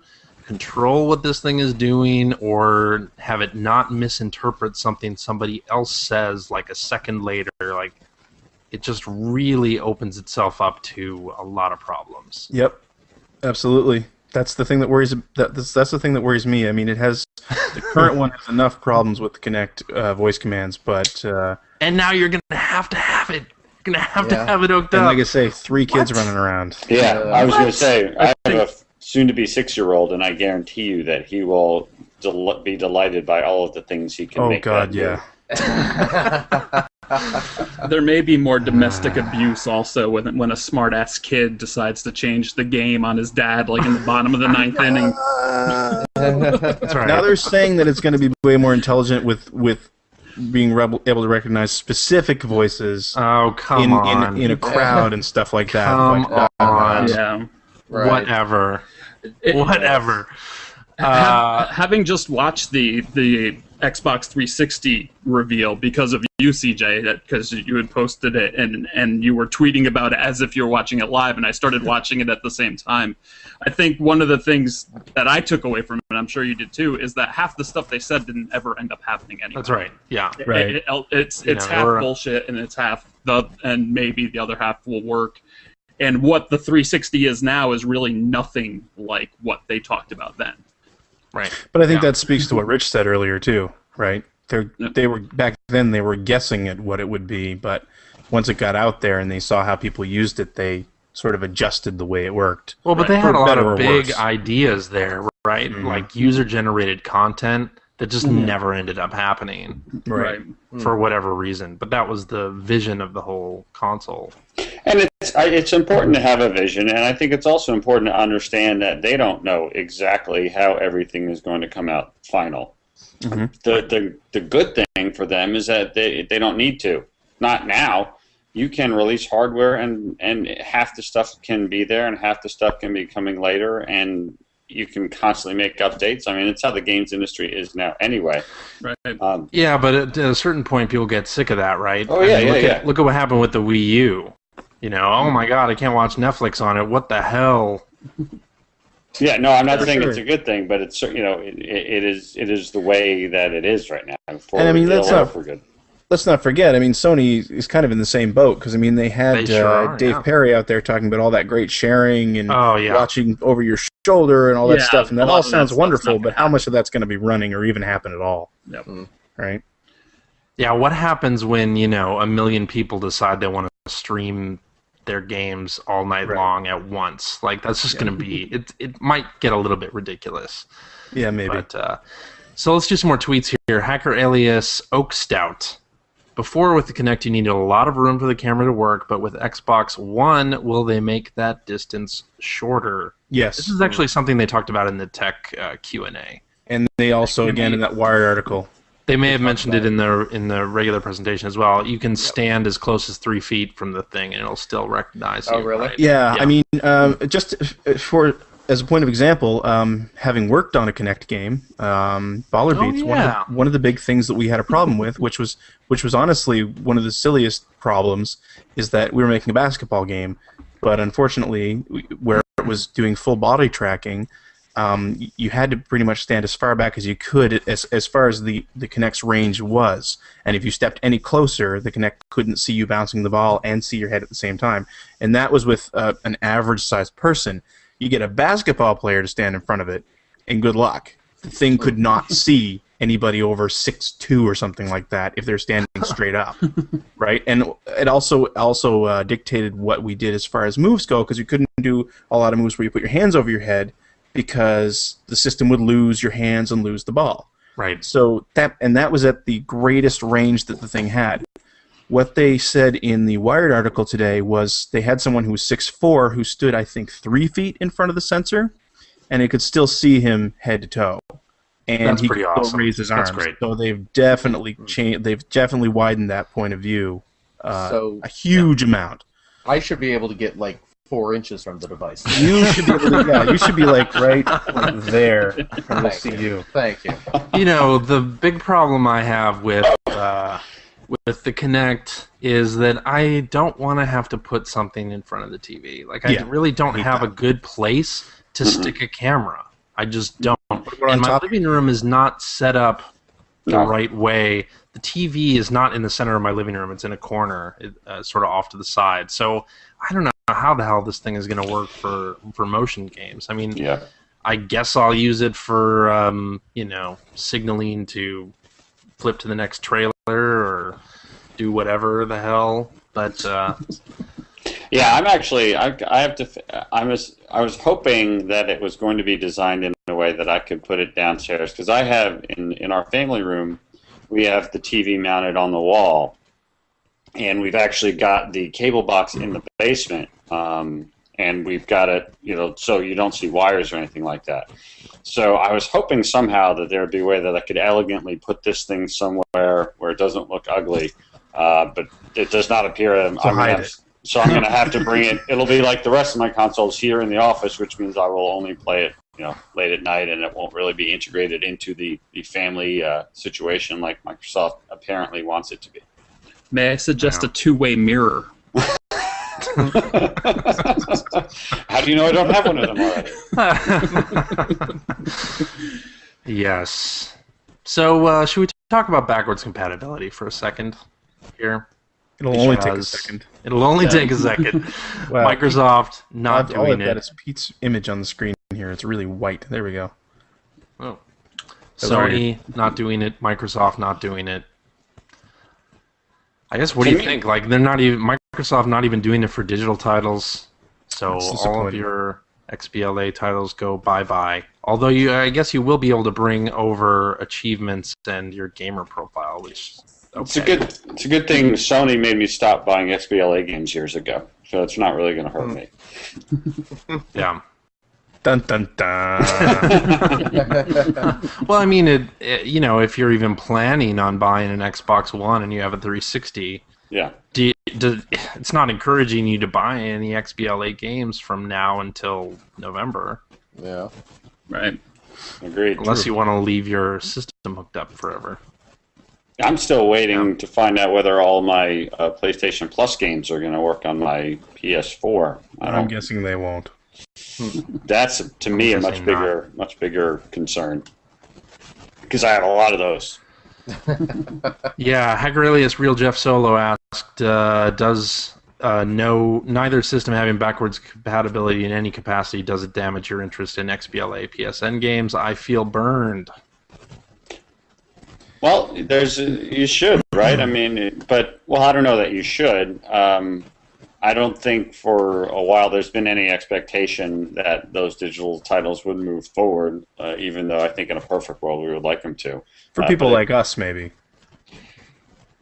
Speaker 1: control what this thing is doing or have it not misinterpret something somebody else says like a second later? Like, it just really opens itself up to a lot of problems.
Speaker 2: Yep, absolutely. That's the thing that worries. That's the thing that worries me. I mean, it has the current one has enough problems with the Kinect voice commands, but
Speaker 1: and now you're gonna have to have it. You're gonna have to have it hooked up.
Speaker 2: And like I say, 3 kids running around.
Speaker 4: Yeah, I was gonna say I have a soon-to-be 6-year-old, and I guarantee you that he will be delighted by all of the things he can make.
Speaker 2: Oh God, yeah.
Speaker 5: There may be more domestic abuse also when a smart-ass kid decides to change the game on his dad, like in the bottom of the 9th inning.
Speaker 1: That's right.
Speaker 2: Now they're saying that it's going to be way more intelligent with being able to recognize specific voices.
Speaker 1: Oh, come on.
Speaker 2: In a crowd and stuff like that.
Speaker 1: Come on.
Speaker 5: Yeah.
Speaker 3: Right.
Speaker 1: Whatever. Whatever.
Speaker 5: Having just watched the Xbox 360 reveal because of you, CJ, because you had posted it and you were tweeting about it as if you were watching it live, and I started watching it at the same time. I think one of the things that I took away from it, and I'm sure you did too, is that half the stuff they said didn't ever end up happening anyway.
Speaker 1: That's right. Yeah.
Speaker 2: Right.
Speaker 5: It's half bullshit, and it's half and maybe the other half will work. And what the 360 is now is really nothing like what they talked about then.
Speaker 1: Right.
Speaker 2: But I think that speaks to what Rich said earlier too, right? They were back then they were guessing at what it would be, but once it got out there and they saw how people used it, they sort of adjusted the way it worked.
Speaker 1: Well, but they had a lot of big
Speaker 2: worse.
Speaker 1: ideas there, right?
Speaker 2: Mm-hmm.
Speaker 1: Like user-generated content that just never ended up happening,
Speaker 2: Right.
Speaker 1: for whatever reason. But that was the vision of the whole console.
Speaker 4: And it's important to have a vision, and I think it's also important to understand that they don't know exactly how everything is going to come out final.
Speaker 2: Mm-hmm.
Speaker 4: The good thing for them is that they don't need to. Not now. You can release hardware, and half the stuff can be there, and half the stuff can be coming later, and you can constantly make updates. I mean, it's how the games industry is now anyway.
Speaker 5: Right.
Speaker 1: Yeah, but at a certain point, people get sick of that, right?
Speaker 4: Oh, yeah,
Speaker 1: Look at what happened with the Wii U. You know, oh my God, I can't watch Netflix on it. What the hell?
Speaker 4: Yeah, no, I'm not saying it's a good thing, but it's it is the way that it is right now.
Speaker 2: And I mean,
Speaker 4: good.
Speaker 2: Let's not forget. I mean, Sony is kind of in the same boat because I mean they had Dave Perry out there talking about all that great sharing and watching over your shoulder and all that stuff, and that all sounds wonderful. But how much of that's going to be running or even happen at all?
Speaker 5: Yep.
Speaker 2: Right.
Speaker 1: Yeah. What happens when 1 million people decide they want to stream their games all night long at once? Like that's just going to be it might get a little bit ridiculous.
Speaker 2: Yeah, maybe.
Speaker 1: But so let's do some more tweets here. Hacker alias Oak Stout. Before with the Kinect you needed a lot of room for the camera to work, but with Xbox One will they make that distance shorter?
Speaker 2: Yes.
Speaker 1: This is actually something they talked about in the tech Q&A.
Speaker 2: And they also again in that Wired article.
Speaker 1: They may have mentioned it in the regular presentation as well. You can stand as close as 3 feet from the thing, and it'll still recognize you.
Speaker 3: Oh, really?
Speaker 1: Right?
Speaker 2: Yeah, I mean, just as a point of example, having worked on a Kinect game, Baller Beats, one of the big things that we had a problem with, which was honestly one of the silliest problems, is that we were making a basketball game, but unfortunately, where it was doing full body tracking, you had to pretty much stand as far back as you could as far as the Kinect's range was. And if you stepped any closer, the Kinect couldn't see you bouncing the ball and see your head at the same time. And that was with an average-sized person. You get a basketball player to stand in front of it, and good luck. The thing could not see anybody over 6'2" or something like that if they're standing straight up, right? And it also dictated what we did as far as moves go, because you couldn't do a lot of moves where you put your hands over your head, because the system would lose your hands and lose the ball.
Speaker 1: Right.
Speaker 2: So that was at the greatest range that the thing had. What they said in the Wired article today was they had someone who was 6'4", who stood, I think, 3 feet in front of the sensor, and it could still see him head to toe. And
Speaker 1: That's
Speaker 2: he
Speaker 1: pretty
Speaker 2: could
Speaker 1: awesome.
Speaker 2: raise his arms.
Speaker 1: That's great.
Speaker 2: So they've definitely changed. They've definitely widened that point of view a huge amount.
Speaker 3: I should be able to get like 4 inches from the device.
Speaker 2: You should be able to, you should be like right there, and we'll see you.
Speaker 3: Thank you.
Speaker 1: The big problem I have with the Kinect is that I don't want to have to put something in front of the TV. Like I really don't have a good place to stick a camera. I just don't. And my living room is not set up the right way. The TV is not in the center of my living room. It's in a corner, sort of off to the side. So I don't know how the hell this thing is going to work for motion games. I mean, I guess I'll use it for, signaling to flip to the next trailer or do whatever the hell. But
Speaker 4: yeah, I'm actually I was hoping that it was going to be designed in a way that I could put it downstairs, because I have in our family room we have the TV mounted on the wall, and we've actually got the cable box in the basement, and we've got it, so you don't see wires or anything like that. So I was hoping somehow that there would be a way that I could elegantly put this thing somewhere where it doesn't look ugly, but it does not appear. So I'm going to have to bring it. It'll be like the rest of my consoles here in the office, which means I will only play it, late at night, and it won't really be integrated into the family situation like Microsoft apparently wants it to be.
Speaker 5: May I suggest a two-way mirror?
Speaker 4: How do you know I don't have one of them already?
Speaker 1: Yes. So should we talk about backwards compatibility for a second here?
Speaker 2: It'll only take a second.
Speaker 1: It'll only take a second.
Speaker 2: Well,
Speaker 1: Microsoft not doing it.
Speaker 2: All I've got is Pete's image on the screen here. It's really white. There we go.
Speaker 1: Oh. Sony not doing it. Microsoft not doing it. I guess, what do you think? Like, they're not even Microsoft not even doing it for digital titles, so all of your XBLA titles go bye-bye. Although I guess you will be able to bring over achievements and your gamer profile, which okay.
Speaker 4: It's a good thing Sony made me stop buying XBLA games years ago, so it's not really going to hurt me.
Speaker 1: Yeah.
Speaker 2: Dun dun dun.
Speaker 1: Well, I mean, if you're even planning on buying an Xbox One and you have a 360,
Speaker 4: yeah,
Speaker 1: it's not encouraging you to buy any XBLA games from now until November.
Speaker 3: Yeah,
Speaker 5: right.
Speaker 4: Agreed.
Speaker 1: Unless you want to leave your system hooked up forever.
Speaker 4: I'm still waiting to find out whether all my PlayStation Plus games are going to work on my PS4.
Speaker 2: I'm guessing they won't.
Speaker 4: That's to me a much bigger concern because I have a lot of those.
Speaker 1: Yeah, Hagrelius Real Jeff Solo asked, does neither system having backwards compatibility in any capacity, does it damage your interest in XBLA PSN games? I feel burned.
Speaker 4: Well, you should, right? I mean, I don't know that you should. I don't think for a while there's been any expectation that those digital titles would move forward, even though I think in a perfect world we would like them to.
Speaker 2: For people like us, maybe.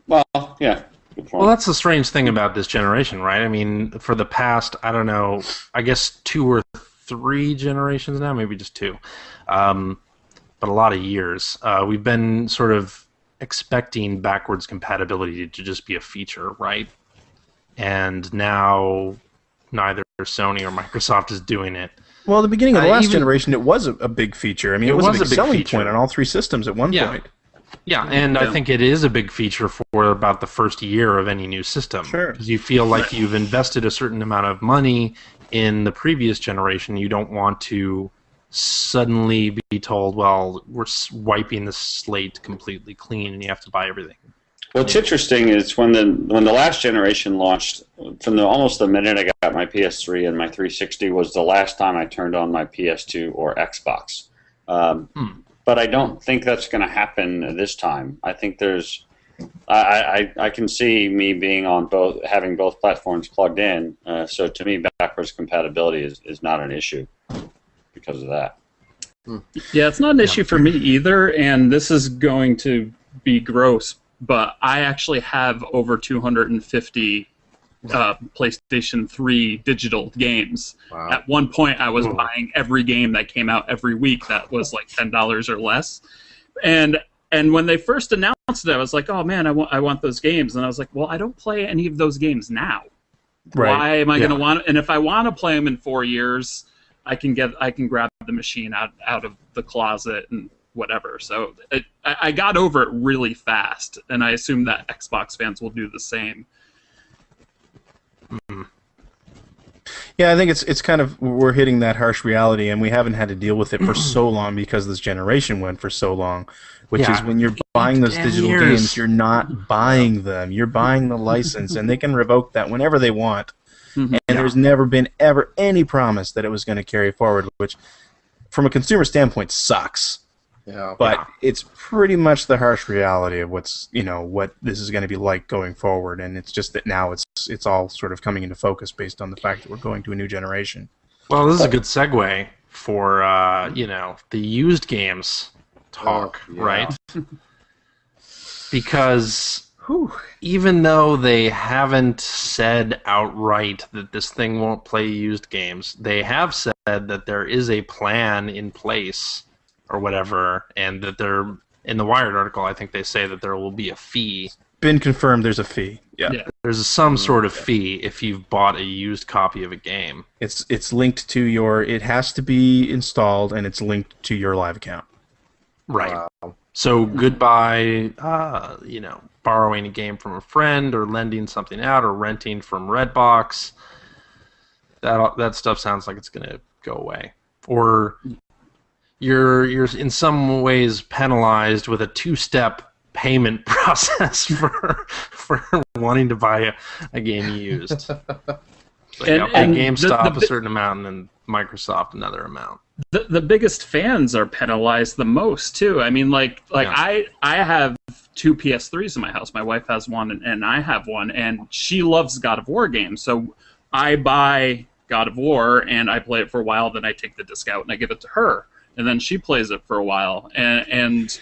Speaker 4: Well, yeah. Good point.
Speaker 1: Well, that's the strange thing about this generation, right? I mean, for the past, I don't know, I guess 2 or 3 generations now, maybe just 2, but a lot of years, we've been sort of expecting backwards compatibility to just be a feature, right? And now neither Sony or Microsoft is doing it.
Speaker 2: Well, at the beginning of the last generation, it was a big feature. I mean, it was a big selling point on all 3 systems at one point.
Speaker 1: Yeah, and I think it is a big feature for about the first year of any new system.
Speaker 2: Sure.
Speaker 1: Because you feel like you've invested a certain amount of money in the previous generation. You don't want to suddenly be told, well, we're wiping the slate completely clean and you have to buy everything.
Speaker 4: What's interesting is when the last generation launched, from almost the minute I got my PS3 and my 360 was the last time I turned on my PS2 or Xbox. But I don't think that's going to happen this time. I think I can see me being on having both platforms plugged in. So to me, backwards compatibility is not an issue because of that.
Speaker 5: Yeah, it's not an issue for me either, and this is going to be gross. But I actually have over 250 PlayStation 3 digital games. Wow. At one point, I was buying every game that came out every week that was like $10 or less. And when they first announced it, I was like, oh man, I want those games. And I was like, well, I don't play any of those games now. Right. Why am I going to want? And if I want to play them in 4 years, I can grab the machine out of the closet and whatever. So I got over it really fast, and I assume that Xbox fans will do the same.
Speaker 2: Mm-hmm. Yeah, I think it's kind of, we're hitting that harsh reality, and we haven't had to deal with it for so long because this generation went for so long, which is when you're buying those digital games, you're not buying them. You're buying the license, and they can revoke that whenever they want. Mm-hmm. And there's never been ever any promise that it was going to carry forward, which from a consumer standpoint sucks.
Speaker 3: Yeah,
Speaker 2: but it's pretty much the harsh reality of what this is going to be like going forward, and it's just that now it's all sort of coming into focus based on the fact that we're going to a new generation.
Speaker 1: Well, this is a good segue for the used games talk, right? Because even though they haven't said outright that this thing won't play used games, they have said that there is a plan in place or whatever, and that they're, in the Wired article, I think they say that there will be a fee.
Speaker 2: Been confirmed there's a fee. Yeah.
Speaker 1: There's some sort of fee if you've bought a used copy of a game.
Speaker 2: It's linked to your, it has to be installed, and it's linked to your live account.
Speaker 1: Right. Wow. So goodbye, borrowing a game from a friend or lending something out or renting from Redbox. That stuff sounds like it's going to go away. Or you're in some ways penalized with a two-step payment process for wanting to buy a game used. Like and GameStop a certain amount and then Microsoft another amount.
Speaker 5: The biggest fans are penalized the most too. I mean, I have 2 PS3s in my house. My wife has one and I have one, and she loves God of War games. So I buy God of War and I play it for a while. Then I take the disc out and I give it to her, and then she plays it for a while. And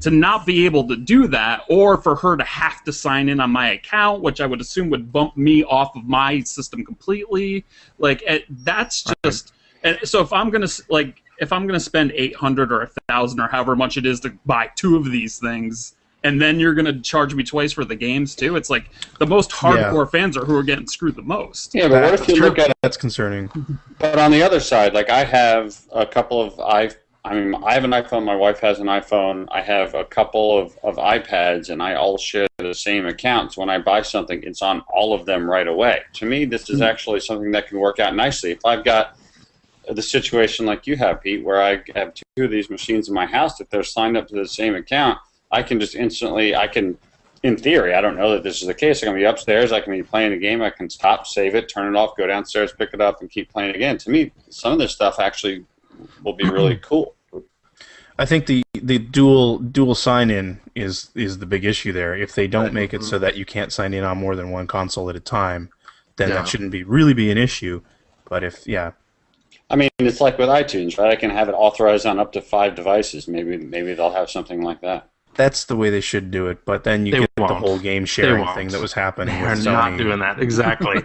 Speaker 5: to not be able to do that, or for her to have to sign in on my account, which I would assume would bump me off of my system completely, that's just. And so if I'm gonna spend $800 or $1,000 or however much it is to buy 2 of these things, and then you're gonna charge me twice for the games too, it's like the most hardcore fans are who are getting screwed the most.
Speaker 4: Yeah, but what if you look at it?
Speaker 2: That's concerning.
Speaker 4: But on the other side, I have a couple of I have an iPhone, my wife has an iPhone, I have a couple of iPads, and I all share the same accounts. When I buy something, it's on all of them right away. To me, this is actually something that can work out nicely. If I've got the situation like you have, Pete, where I have 2 of these machines in my house, if they're signed up to the same account, I can just instantly, in theory, I don't know that this is the case, I can be upstairs, I can be playing a game, I can stop, save it, turn it off, go downstairs, pick it up, and keep playing again. To me, some of this stuff actually will be really cool.
Speaker 2: I think the dual sign-in is the big issue there. If they don't make it so that you can't sign in on more than one console at a time, then that shouldn't really be an issue. But I mean, it's like with iTunes, right? I can have it authorized on up to 5 devices. Maybe they'll have something like that. That's the way they should do it, but then you get the whole game sharing thing that was happening.
Speaker 1: They're not doing that. Exactly.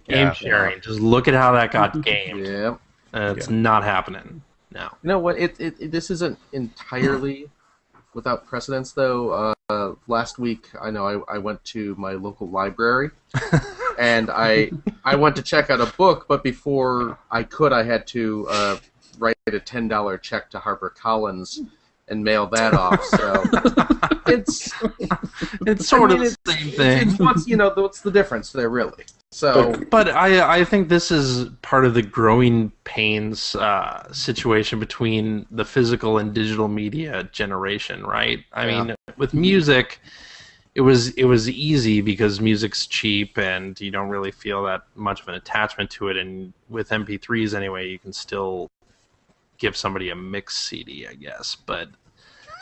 Speaker 1: Game sharing. Just look at how that got gamed.
Speaker 3: Yep.
Speaker 1: It's not happening. No.
Speaker 3: You know what? This isn't entirely without precedence, though. Last week, I went to my local library, and I went to check out a book, but before I could, I had to write a $10 check to HarperCollins and mail that off. So
Speaker 1: it's sort of the same thing.
Speaker 3: What's the difference there, really? So,
Speaker 1: but I think this is part of the growing pains situation between the physical and digital media generation, right? I mean, with music, it was easy because music's cheap and you don't really feel that much of an attachment to it. And with MP3s anyway, you can still give somebody a mix CD, I guess, but.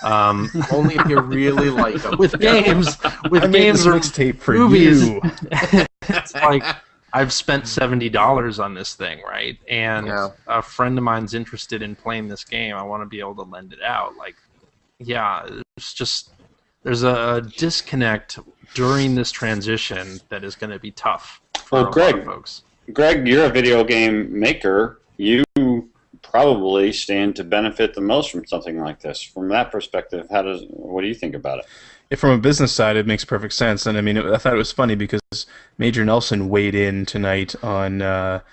Speaker 3: Only if you really like them.
Speaker 1: With games or
Speaker 2: mixtape for
Speaker 1: movies,
Speaker 2: you.
Speaker 1: It's like I've spent $70 on this thing, right? And a friend of mine's interested in playing this game. I want to be able to lend it out. There's a disconnect during this transition that is going to be tough for a lot of folks.
Speaker 4: Greg, you're a video game maker. You probably stand to benefit the most from something like this. From that perspective, what do you think about it?
Speaker 2: From a business side, it makes perfect sense. And I mean, I thought it was funny because Major Nelson weighed in tonight on the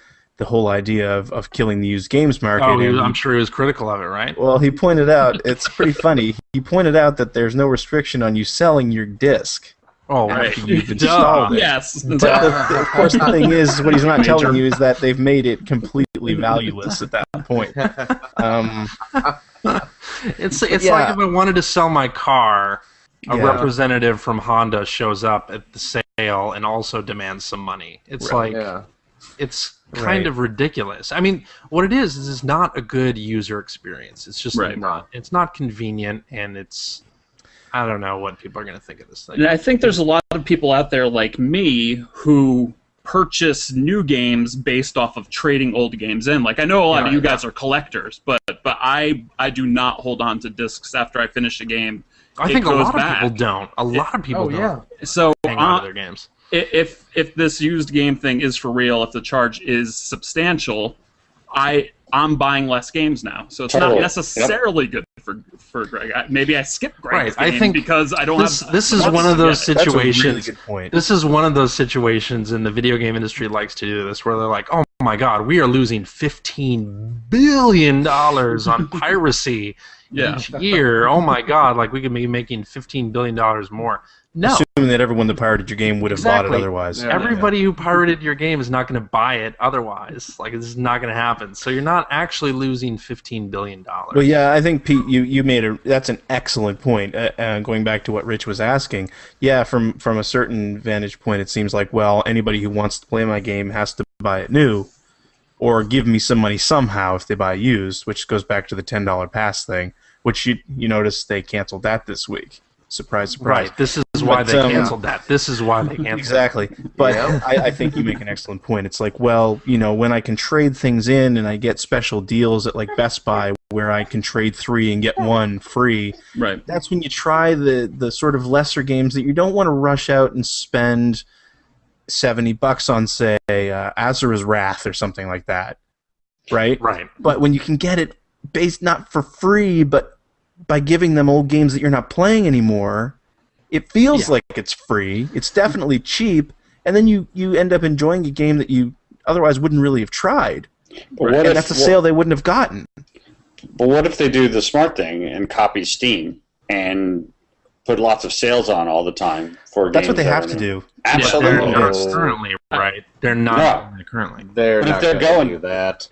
Speaker 2: whole idea of killing the used games market.
Speaker 1: Oh, I'm sure he was critical of it, right?
Speaker 2: Well, he pointed out, it's pretty funny, he pointed out that there's no restriction on you selling your disc.
Speaker 1: Oh, right.
Speaker 2: You've installed it.
Speaker 5: Yes.
Speaker 2: But of course, the thing is, what he's not telling you is that they've made it completely valueless at that point.
Speaker 1: It's like if I wanted to sell my car, a representative from Honda shows up at the sale and also demands some money. It's it's kind of ridiculous. I mean, what it is it's not a good user experience. It's just not. It's not convenient, and I don't know what people are going to think of this thing.
Speaker 5: And I think there's a lot of people out there like me who purchase new games based off of trading old games in. Like, I know a lot of you guys are collectors, but I do not hold on to discs after I finish a game.
Speaker 1: I think a lot of people don't. A lot of people don't.
Speaker 3: Yeah.
Speaker 5: So
Speaker 1: hang on to their games.
Speaker 5: If this used game thing is for real, if the charge is substantial, I'm buying less games now. So it's not necessarily good for Greg. Maybe I skip Greg's game I think because I don't have.
Speaker 1: This is one of those situations.
Speaker 2: That's a really good point.
Speaker 1: This is one of those situations, and the video game industry likes to do this, where they're like, "Oh my God, we are losing $15 billion on piracy each year. Oh my God, like we could be making $15 billion more." No.
Speaker 2: Assuming that everyone that pirated your game would have bought it otherwise.
Speaker 1: Yeah. Everybody who pirated your game is not going to buy it otherwise. Like, this is not going to happen. So you're not actually losing $15 billion.
Speaker 2: Well, yeah, I think, Pete, you made that's an excellent point. Going back to what Rich was asking, yeah, from a certain vantage point, it seems like, well, anybody who wants to play my game has to buy it new or give me some money somehow if they buy used, which goes back to the $10 pass thing, which you notice they canceled that this week. Surprise, surprise.
Speaker 1: Right. This is why they canceled that. This is why they canceled
Speaker 2: exactly. But I think you make an excellent point. It's like, well, when I can trade things in and I get special deals at like Best Buy where I can trade 3 and get 1 free,
Speaker 5: right.
Speaker 2: That's when you try the sort of lesser games that you don't want to rush out and spend $70 on, say, Azura's Wrath or something like that. Right?
Speaker 1: Right.
Speaker 2: But when you can get it based not for free, but by giving them old games that you're not playing anymore, it feels like it's free. It's definitely cheap, and then you end up enjoying a game that you otherwise wouldn't really have tried. And that's a sale they wouldn't have gotten.
Speaker 4: But what if they do the smart thing and copy Steam and put lots of sales on all the time for
Speaker 2: That's
Speaker 4: games
Speaker 2: what they have to do.
Speaker 4: Absolutely.
Speaker 1: They're not currently, right? They're not currently.
Speaker 3: They're not going to do that.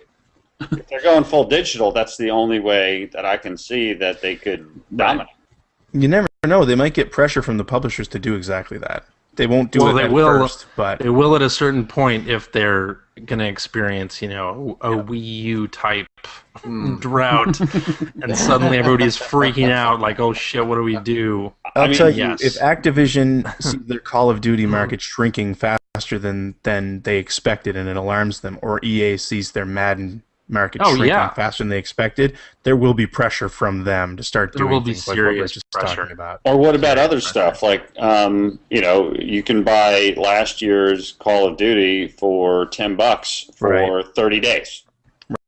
Speaker 4: If they're going full digital, that's the only way that I can see that they could dominate.
Speaker 2: You never know. They might get pressure from the publishers to do exactly that. They won't do it at first, but
Speaker 1: they will at a certain point if they're going to experience, a Wii U type drought, and suddenly everybody's freaking out, like, "Oh shit, what do we do?"
Speaker 2: I'll tell you, if Activision sees their Call of Duty market shrinking faster than they expected, and it alarms them, or EA sees their Madden market shrinking faster than they expected, there will be pressure from them to start doing things like what we're just talking about.
Speaker 4: Or what about other stuff? Like, you can buy last year's Call of Duty for $10 for 30 days.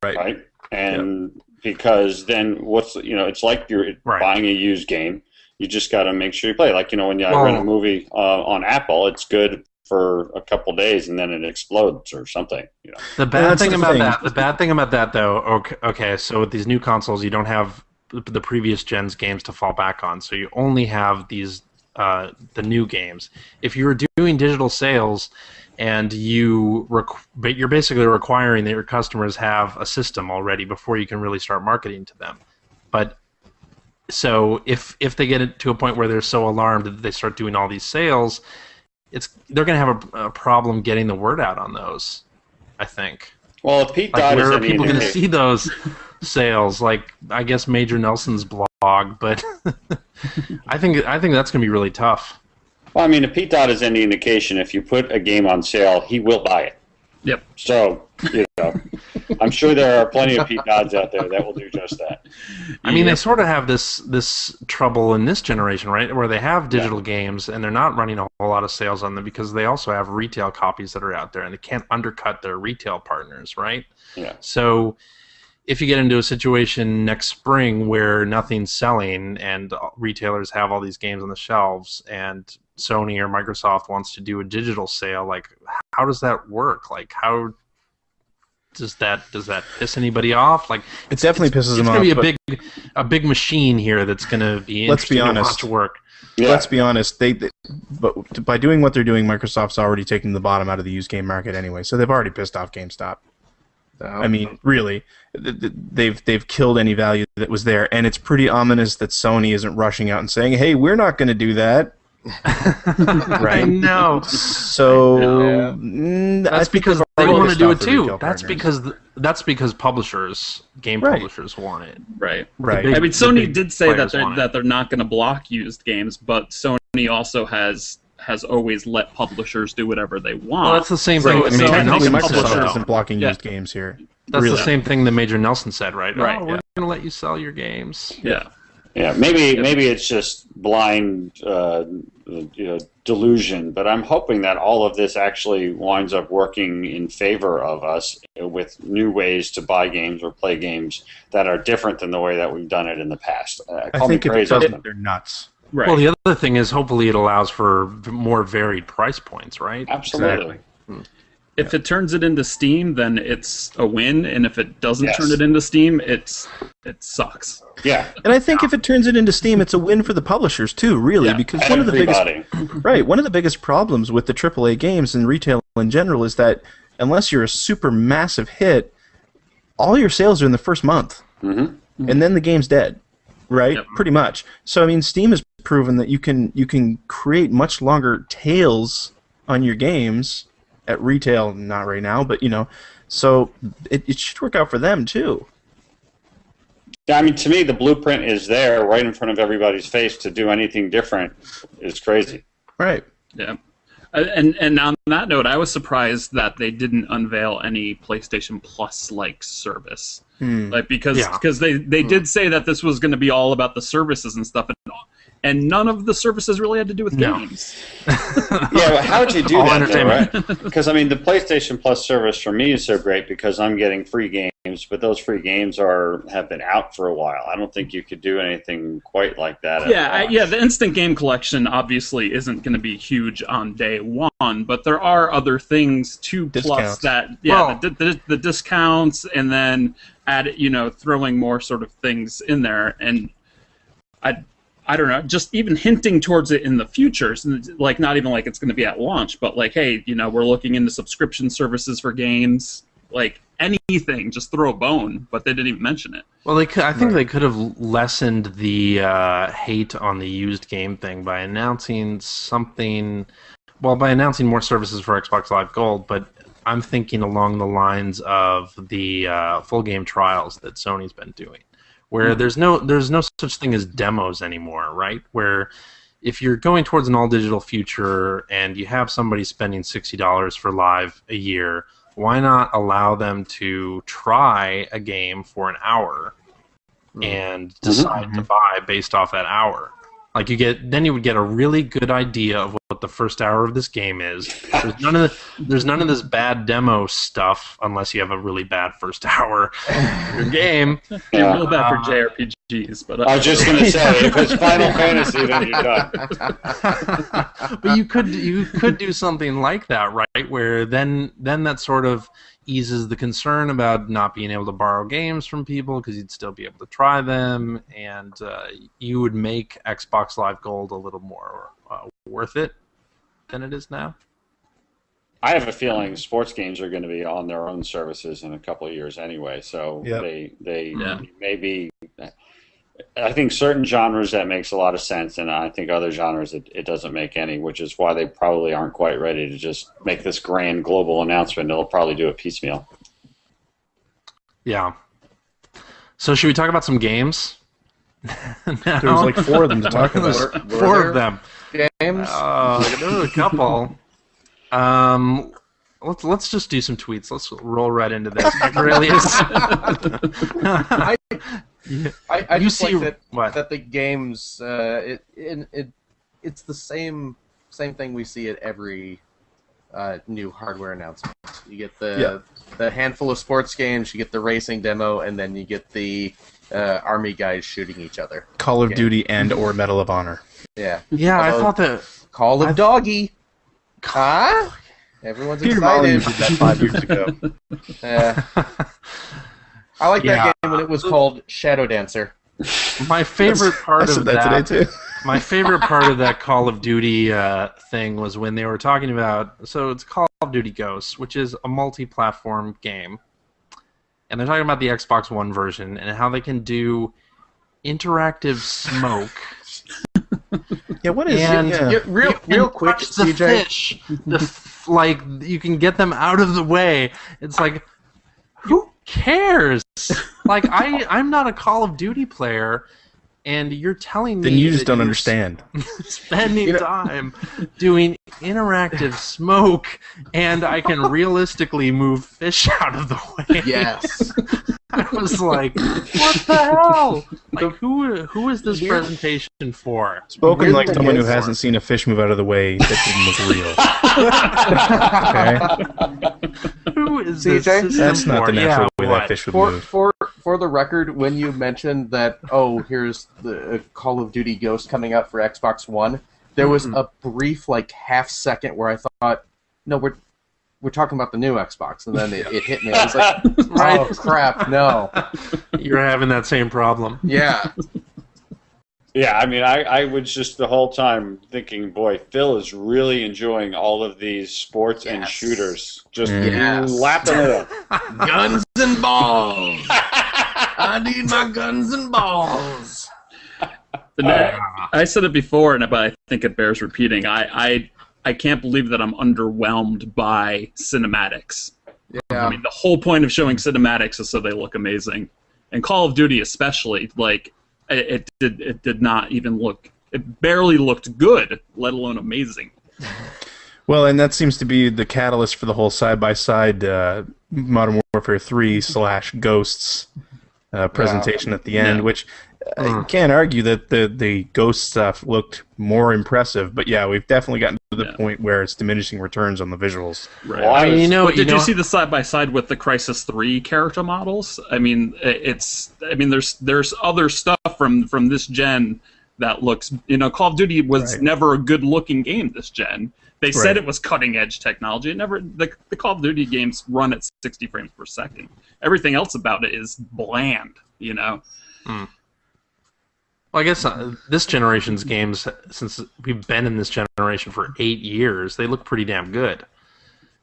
Speaker 4: Right? And because then it's like you're buying a used game. You just got to make sure you play. Like, when I rent a movie on Apple, it's good for a couple days and then it explodes or something.
Speaker 1: The bad thing about that, though, okay, so with these new consoles, you don't have the previous gen's games to fall back on, so you only have these the new games. If you're doing digital sales and but you're basically requiring that your customers have a system already before you can really start marketing to them. But so if they get it to a point where they're so alarmed that they start doing all these sales, they're going to have a problem getting the word out on those, I think.
Speaker 4: Well, if Pete Dodd
Speaker 1: where are people going to see those sales? Like, I guess Major Nelson's blog, but I think that's going to be really tough.
Speaker 4: Well, if Pete Dodd is any indication, if you put a game on sale, he will buy it.
Speaker 5: Yep.
Speaker 4: So, I'm sure there are plenty of Pete Dodds out there that will do just that.
Speaker 1: They sort of have this trouble in this generation, right, where they have digital games and they're not running a whole lot of sales on them because they also have retail copies that are out there and they can't undercut their retail partners, right?
Speaker 4: Yeah.
Speaker 1: So if you get into a situation next spring where nothing's selling and retailers have all these games on the shelves and Sony or Microsoft wants to do a digital sale, like, how does that work? Like, how does that piss anybody off? Like,
Speaker 2: it definitely pisses them off.
Speaker 1: It's going to be a big machine here that's going to be interesting to watch work.
Speaker 2: Yeah. Let's be honest. But by doing what they're doing, Microsoft's already taking the bottom out of the used game market anyway. So they've already pissed off GameStop. Really, they've killed any value that was there, and it's pretty ominous that Sony isn't rushing out and saying, "Hey, we're not going to do that."
Speaker 1: Right? No.
Speaker 2: So
Speaker 1: that's because they want to do it too. That's because publishers, game publishers, want it.
Speaker 5: Right.
Speaker 1: Big,
Speaker 5: Sony did say that they're not going to block used games, but Sony also has always let publishers do whatever they want.
Speaker 1: Well, that's the same thing.
Speaker 2: Microsoft isn't blocking used games here.
Speaker 1: That's the same thing that Major Nelson said, right?
Speaker 5: Right.
Speaker 1: We're going to let you sell your games.
Speaker 5: Yeah.
Speaker 4: Yeah, maybe it's just blind delusion, but I'm hoping that all of this actually winds up working in favor of us with new ways to buy games or play games that are different than the way that we've done it in the past.
Speaker 2: I think it doesn't. They're nuts.
Speaker 1: Right. Well, the other thing is hopefully it allows for more varied price points, right?
Speaker 4: Absolutely.
Speaker 5: Exactly. If it turns it into Steam, then it's a win, and if it doesn't turn it into Steam, it sucks.
Speaker 4: Yeah.
Speaker 2: And I think if it turns it into Steam, it's a win for the publishers too, really, because one of the biggest problems with the AAA games and retail in general is that unless you're a super massive hit, all your sales are in the first month, and then the game's dead, right? Yep. Pretty much. So I mean, Steam has proven that you can create much longer tails on your games. At retail, not right now, but so it should work out for them too.
Speaker 4: Yeah, I mean, to me, the blueprint is there, right in front of everybody's face. To do anything different is crazy.
Speaker 2: Right.
Speaker 5: Yeah. And on that note, I was surprised that they didn't unveil any PlayStation Plus like service, because they did say that this was going to be all about the services and stuff, and none of the services really had to do with games.
Speaker 4: Yeah, but how would you do that, though, right? Because, I mean, the PlayStation Plus service for me is so great because I'm getting free games, but those free games have been out for a while. I don't think you could do anything quite like that.
Speaker 5: The Instant Game Collection obviously isn't going to be huge on day one, but there are other things to Plus that, the discounts, and then throwing more sort of things in there, and I don't know, just even hinting towards it in the future, like not even like it's going to be at launch, but like, hey, we're looking into subscription services for games, like anything, just throw a bone, but they didn't even mention it.
Speaker 1: Well, I think they could have lessened the hate on the used game thing by announcing more services for Xbox Live Gold, but I'm thinking along the lines of the full game trials that Sony's been doing. Where there's no such thing as demos anymore, right? Where if you're going towards an all-digital future and you have somebody spending $60 for Live a year, why not allow them to try a game for an hour and decide to buy based off that hour? Like you would get a really good idea of what the first hour of this game is. There's none of this bad demo stuff unless you have a really bad first hour of your game.
Speaker 5: Yeah, real bad for JRPGs, but
Speaker 4: I was just gonna say if it's Final Fantasy, then you're done.
Speaker 1: But you could do something like that, right? Where then that sort of eases the concern about not being able to borrow games from people because you'd still be able to try them, and you would make Xbox Live Gold a little more worth it than it is now.
Speaker 4: I have a feeling sports games are going to be on their own services in a couple of years anyway, so they maybe. I think certain genres that makes a lot of sense, and I think other genres it doesn't make any, which is why they probably aren't quite ready to just make this grand global announcement. They'll probably do it piecemeal.
Speaker 1: Yeah. So should we talk about some games?
Speaker 2: There's like 4 of them to talk about.
Speaker 1: Four of them.
Speaker 3: Games?
Speaker 1: There's a couple. Let's just do some tweets. Let's roll right into this.
Speaker 3: I just like that the games it's the same thing we see at every new hardware announcement. You get the handful of sports games, you get the racing demo, and then you get the army guys shooting each other.
Speaker 2: Call of Duty and or Medal of Honor.
Speaker 3: Yeah.
Speaker 1: Yeah, I thought that
Speaker 3: Call of Doggy. Huh? Everyone's excited.
Speaker 2: Did that 5 years ago.
Speaker 3: Yeah. I like that game when it was called Shadow Dancer.
Speaker 1: My favorite part of
Speaker 2: that today too.
Speaker 1: My favorite part of that Call of Duty thing was when they were talking about. So it's Call of Duty Ghosts, which is a multi-platform game, and they're talking about the Xbox One version and how they can do interactive smoke.
Speaker 2: Yeah, what is
Speaker 3: real quick,
Speaker 1: the
Speaker 3: CJ?
Speaker 1: fish, like you can get them out of the way. It's like, who cares? Like I'm not a Call of Duty player, and you're telling me
Speaker 2: then you just don't understand.
Speaker 1: Spending time doing interactive smoke, and I can realistically move fish out of the way.
Speaker 3: Yes.
Speaker 1: I was like, what the hell? Like, who is this presentation for?
Speaker 2: Spoken like someone who hasn't seen a fish move out of the way that didn't look real. Okay?
Speaker 1: Who is
Speaker 3: CJ?
Speaker 1: this?
Speaker 2: That's not the natural way that fish would move.
Speaker 3: For the record, when you mentioned that, here's the Call of Duty Ghost coming out for Xbox One, there was a brief, like, half second where I thought, no, we're talking about the new Xbox, and then it hit me. I was like, oh, crap, no.
Speaker 1: You're having that same problem.
Speaker 3: Yeah.
Speaker 4: Yeah, I mean, I was just the whole time thinking, boy, Phil is really enjoying all of these sports and shooters. Just lapping it up.
Speaker 3: Guns and balls. I need my guns and balls.
Speaker 5: I said it before, but I think it bears repeating. I can't believe that I'm underwhelmed by cinematics.
Speaker 3: Yeah.
Speaker 5: I mean, the whole point of showing cinematics is so they look amazing. And Call of Duty especially, like, it did not even look... It barely looked good, let alone amazing.
Speaker 2: Well, and that seems to be the catalyst for the whole side-by-side Modern Warfare 3 / Ghosts presentation at the end, which... I can't argue that the Ghost stuff looked more impressive, but yeah, we've definitely gotten to the point where it's diminishing returns on the visuals.
Speaker 5: Right.
Speaker 1: Well, I mean,
Speaker 5: did you see the side by side with the Crysis 3 character models? I mean, there's other stuff from this gen that looks. Call of Duty was never a good looking game this gen. They said it was cutting edge technology. It never. The Call of Duty games run at 60 frames per second. Everything else about it is bland.
Speaker 1: Well, I guess this generation's games, since we've been in this generation for 8 years, they look pretty damn good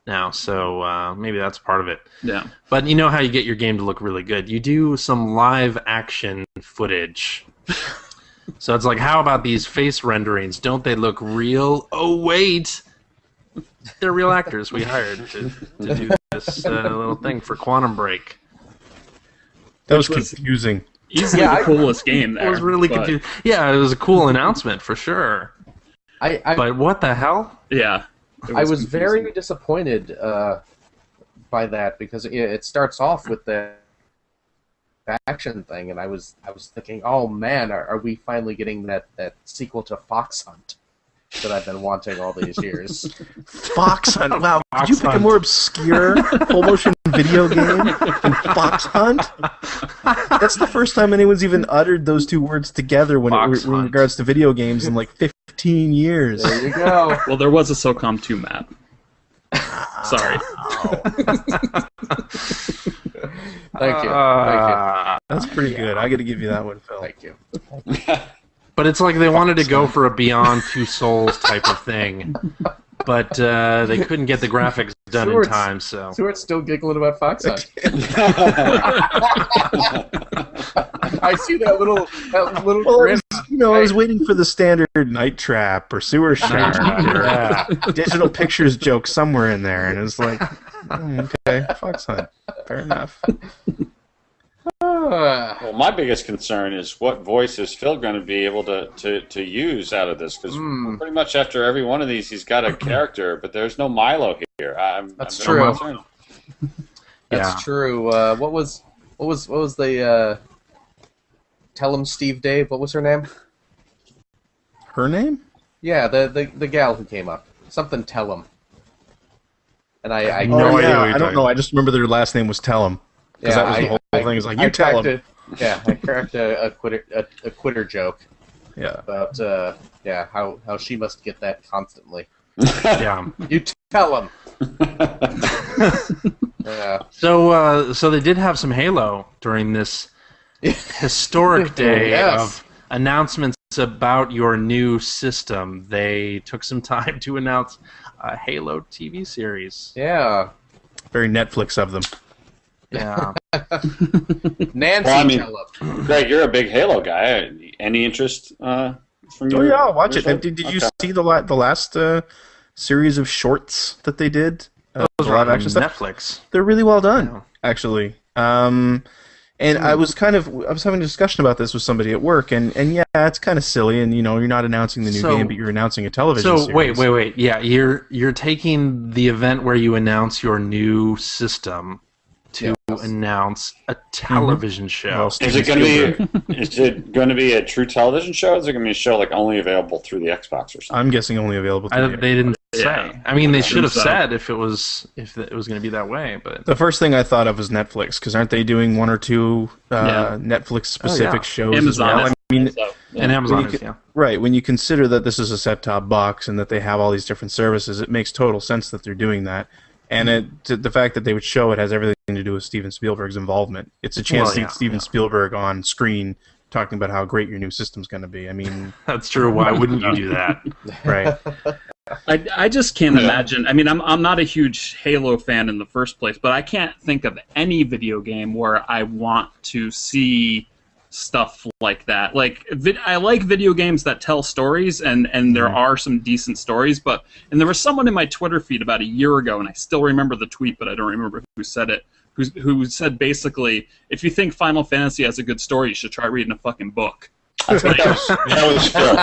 Speaker 1: now. So maybe that's part of it.
Speaker 5: Yeah.
Speaker 1: But you know how you get your game to look really good? You do some live action footage. So it's like, how about these face renderings? Don't they look real? Oh, wait. They're real actors we hired to do this little thing for Quantum Break.
Speaker 2: That was confusing.
Speaker 5: Easily the coolest game there.
Speaker 1: It was really confusing. Yeah, it was a cool announcement for sure. But what the hell?
Speaker 5: Yeah.
Speaker 3: I was very disappointed by that because it starts off with the action thing, and I was thinking, oh man, are we finally getting that sequel to Fox Hunt that I've been wanting all these years?
Speaker 2: Fox Hunt? Wow, could you pick a more obscure full-motion video game than Fox Hunt? That's the first time anyone's even uttered those two words together in regards to video games in like 15 years.
Speaker 3: There you go.
Speaker 5: Well, there was a SOCOM 2 map. Sorry.
Speaker 3: Thank you.
Speaker 2: That's pretty good. I got to give you that one, Phil.
Speaker 3: Thank you.
Speaker 1: But it's like they wanted to go for a Beyond Two Souls type of thing, but they couldn't get the graphics done in time. So
Speaker 3: Stuart's still giggling about Fox Hunt. I see that little grin.
Speaker 2: I was waiting for the standard Night Trap or Sewer Shark or Digital Pictures joke somewhere in there, and it was like, okay, Fox Hunt, fair enough.
Speaker 4: Well, my biggest concern is what voice is Phil going to be able to use out of this? Because pretty much after every one of these, he's got a character, but there's no Milo here.
Speaker 3: That's true.
Speaker 1: Yeah.
Speaker 3: That's true. What was the Tell him Steve Dave? What was her name?
Speaker 2: Her name?
Speaker 3: Yeah, the gal who came up. Something Tell him. And I
Speaker 2: don't know. I just remember their last name was Tell him. Because that was the whole thing. It's like, you tell him.
Speaker 3: I cracked a quitter joke.
Speaker 2: Yeah.
Speaker 3: About how she must get that constantly.
Speaker 1: yeah.
Speaker 3: You tell him. Yeah.
Speaker 1: So they did have some Halo during this historic day of announcements about your new system. They took some time to announce a Halo TV series.
Speaker 3: Yeah.
Speaker 2: Very Netflix of them.
Speaker 1: Yeah.
Speaker 3: Nancy,
Speaker 4: Greg, you're a big Halo guy. Any interest from you?
Speaker 2: Oh yeah, I'll watch it. Did you see the last series of shorts that they did?
Speaker 1: Those were on Netflix.
Speaker 2: They're really well done, actually. And I was having a discussion about this with somebody at work, and yeah, it's kind of silly, and you're not announcing the new game, but you're announcing a television series.
Speaker 1: Wait. Yeah, you're taking the event where you announce your new system to announce a television show.
Speaker 2: Well,
Speaker 4: Is it going to be? Is it going to be a true television show? Or is it going to be a show like only available through the Xbox or something?
Speaker 2: I'm guessing only available.
Speaker 1: They didn't say.
Speaker 5: Yeah.
Speaker 1: I mean, they should have said if it was going to be that way. But
Speaker 2: the first thing I thought of was Netflix, because aren't they doing one or two Netflix specific shows
Speaker 5: Amazon
Speaker 2: as well? I mean,
Speaker 1: and Amazon is,
Speaker 2: right. When you consider that this is a set-top box and that they have all these different services, it makes total sense that they're doing that. And the fact that they would show it has everything to do with Steven Spielberg's involvement. It's a chance to see Steven Spielberg on screen talking about how great your new system's going to be. I mean,
Speaker 1: that's true. Why wouldn't you do that?
Speaker 2: Right.
Speaker 5: I just can't imagine. I mean, I'm not a huge Halo fan in the first place, but I can't think of any video game where I want to see stuff like that. Like, I like video games that tell stories, and there are some decent stories, and there was someone in my Twitter feed about a year ago, and I still remember the tweet, but I don't remember who said it, who said basically, if you think Final Fantasy has a good story, you should try reading a fucking book.
Speaker 4: That was Phil.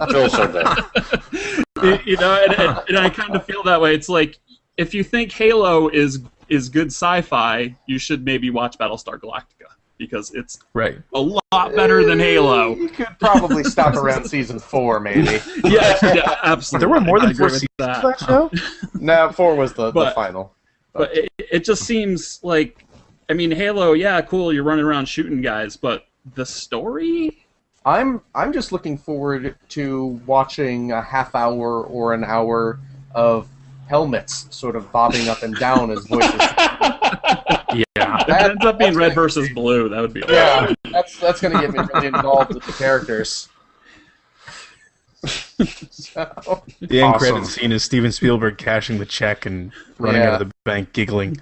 Speaker 4: Phil said that.
Speaker 5: You know, and I kind of feel that way. It's like, if you think Halo is good sci-fi, you should maybe watch Battlestar Galactica, because it's a lot better than Halo.
Speaker 3: You could probably stop around season 4, maybe.
Speaker 5: Yeah, absolutely.
Speaker 2: There were more than 4 seasons of that show?
Speaker 3: No, 4 was the final.
Speaker 5: But it just seems like, I mean, Halo, yeah, cool, you're running around shooting guys, but the story?
Speaker 3: I'm just looking forward to watching a half hour or an hour of helmets sort of bobbing up and down as voices.
Speaker 1: Yeah.
Speaker 5: If it ends up being red versus blue, that would be awesome.
Speaker 3: Yeah, that's going to get me really involved with the characters.
Speaker 2: The end credit scene is Steven Spielberg cashing the check and running out of the bank giggling.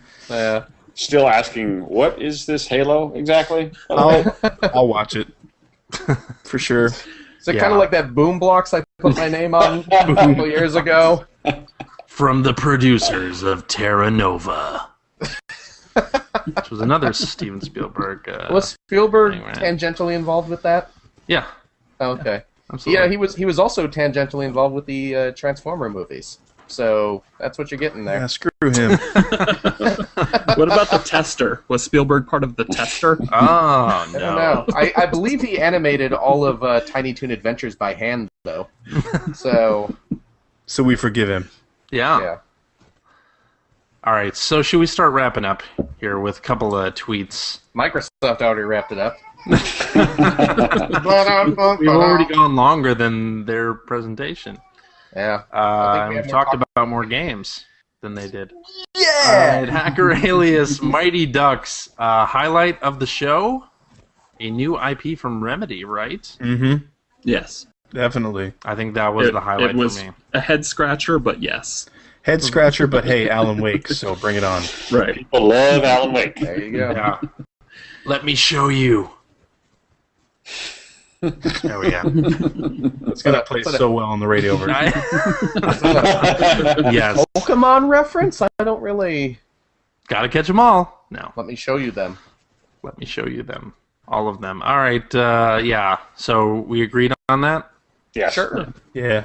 Speaker 4: Still asking, what is this Halo exactly?
Speaker 2: I'll watch it. For sure.
Speaker 3: Is it kind of like that Boom Blocks I put my name on a couple years ago?
Speaker 1: From the producers of Terra Nova. Which was another Steven Spielberg.
Speaker 3: Was Spielberg tangentially involved with that?
Speaker 1: Yeah.
Speaker 3: Okay.
Speaker 1: Absolutely.
Speaker 3: Yeah, he was also tangentially involved with the Transformer movies. So that's what you're getting there.
Speaker 2: Yeah, screw him.
Speaker 5: What about the Tester? Was Spielberg part of the Tester?
Speaker 1: Oh, no.
Speaker 3: I don't know. I believe he animated all of Tiny Toon Adventures by hand, though. So
Speaker 2: we forgive him.
Speaker 1: Yeah. All right, so should we start wrapping up here with a couple of tweets?
Speaker 3: Microsoft already wrapped it up.
Speaker 1: We've already gone longer than their presentation.
Speaker 3: Yeah.
Speaker 1: We've talked about more games than they did.
Speaker 3: Yeah!
Speaker 1: All right, Hacker Alias Mighty Ducks. Highlight of the show? A new IP from Remedy, right?
Speaker 2: Mm-hmm.
Speaker 5: Yes.
Speaker 2: Definitely.
Speaker 1: I think that was the highlight
Speaker 5: for me. It was a head-scratcher, but yes.
Speaker 2: Head-scratcher, but hey, Alan Wake, so bring it on.
Speaker 5: Right.
Speaker 4: People love Alan Wake.
Speaker 3: There you go.
Speaker 1: Yeah. Let me show you. There we go.
Speaker 2: It's going to play so well on the radio version.
Speaker 1: Yes.
Speaker 3: Pokemon reference? I don't really...
Speaker 1: Gotta catch them all. No.
Speaker 3: Let me show you them.
Speaker 1: Let me show you them. All of them. All right, yeah. So we agreed on that?
Speaker 4: Yeah.
Speaker 3: Sure.
Speaker 2: Yeah.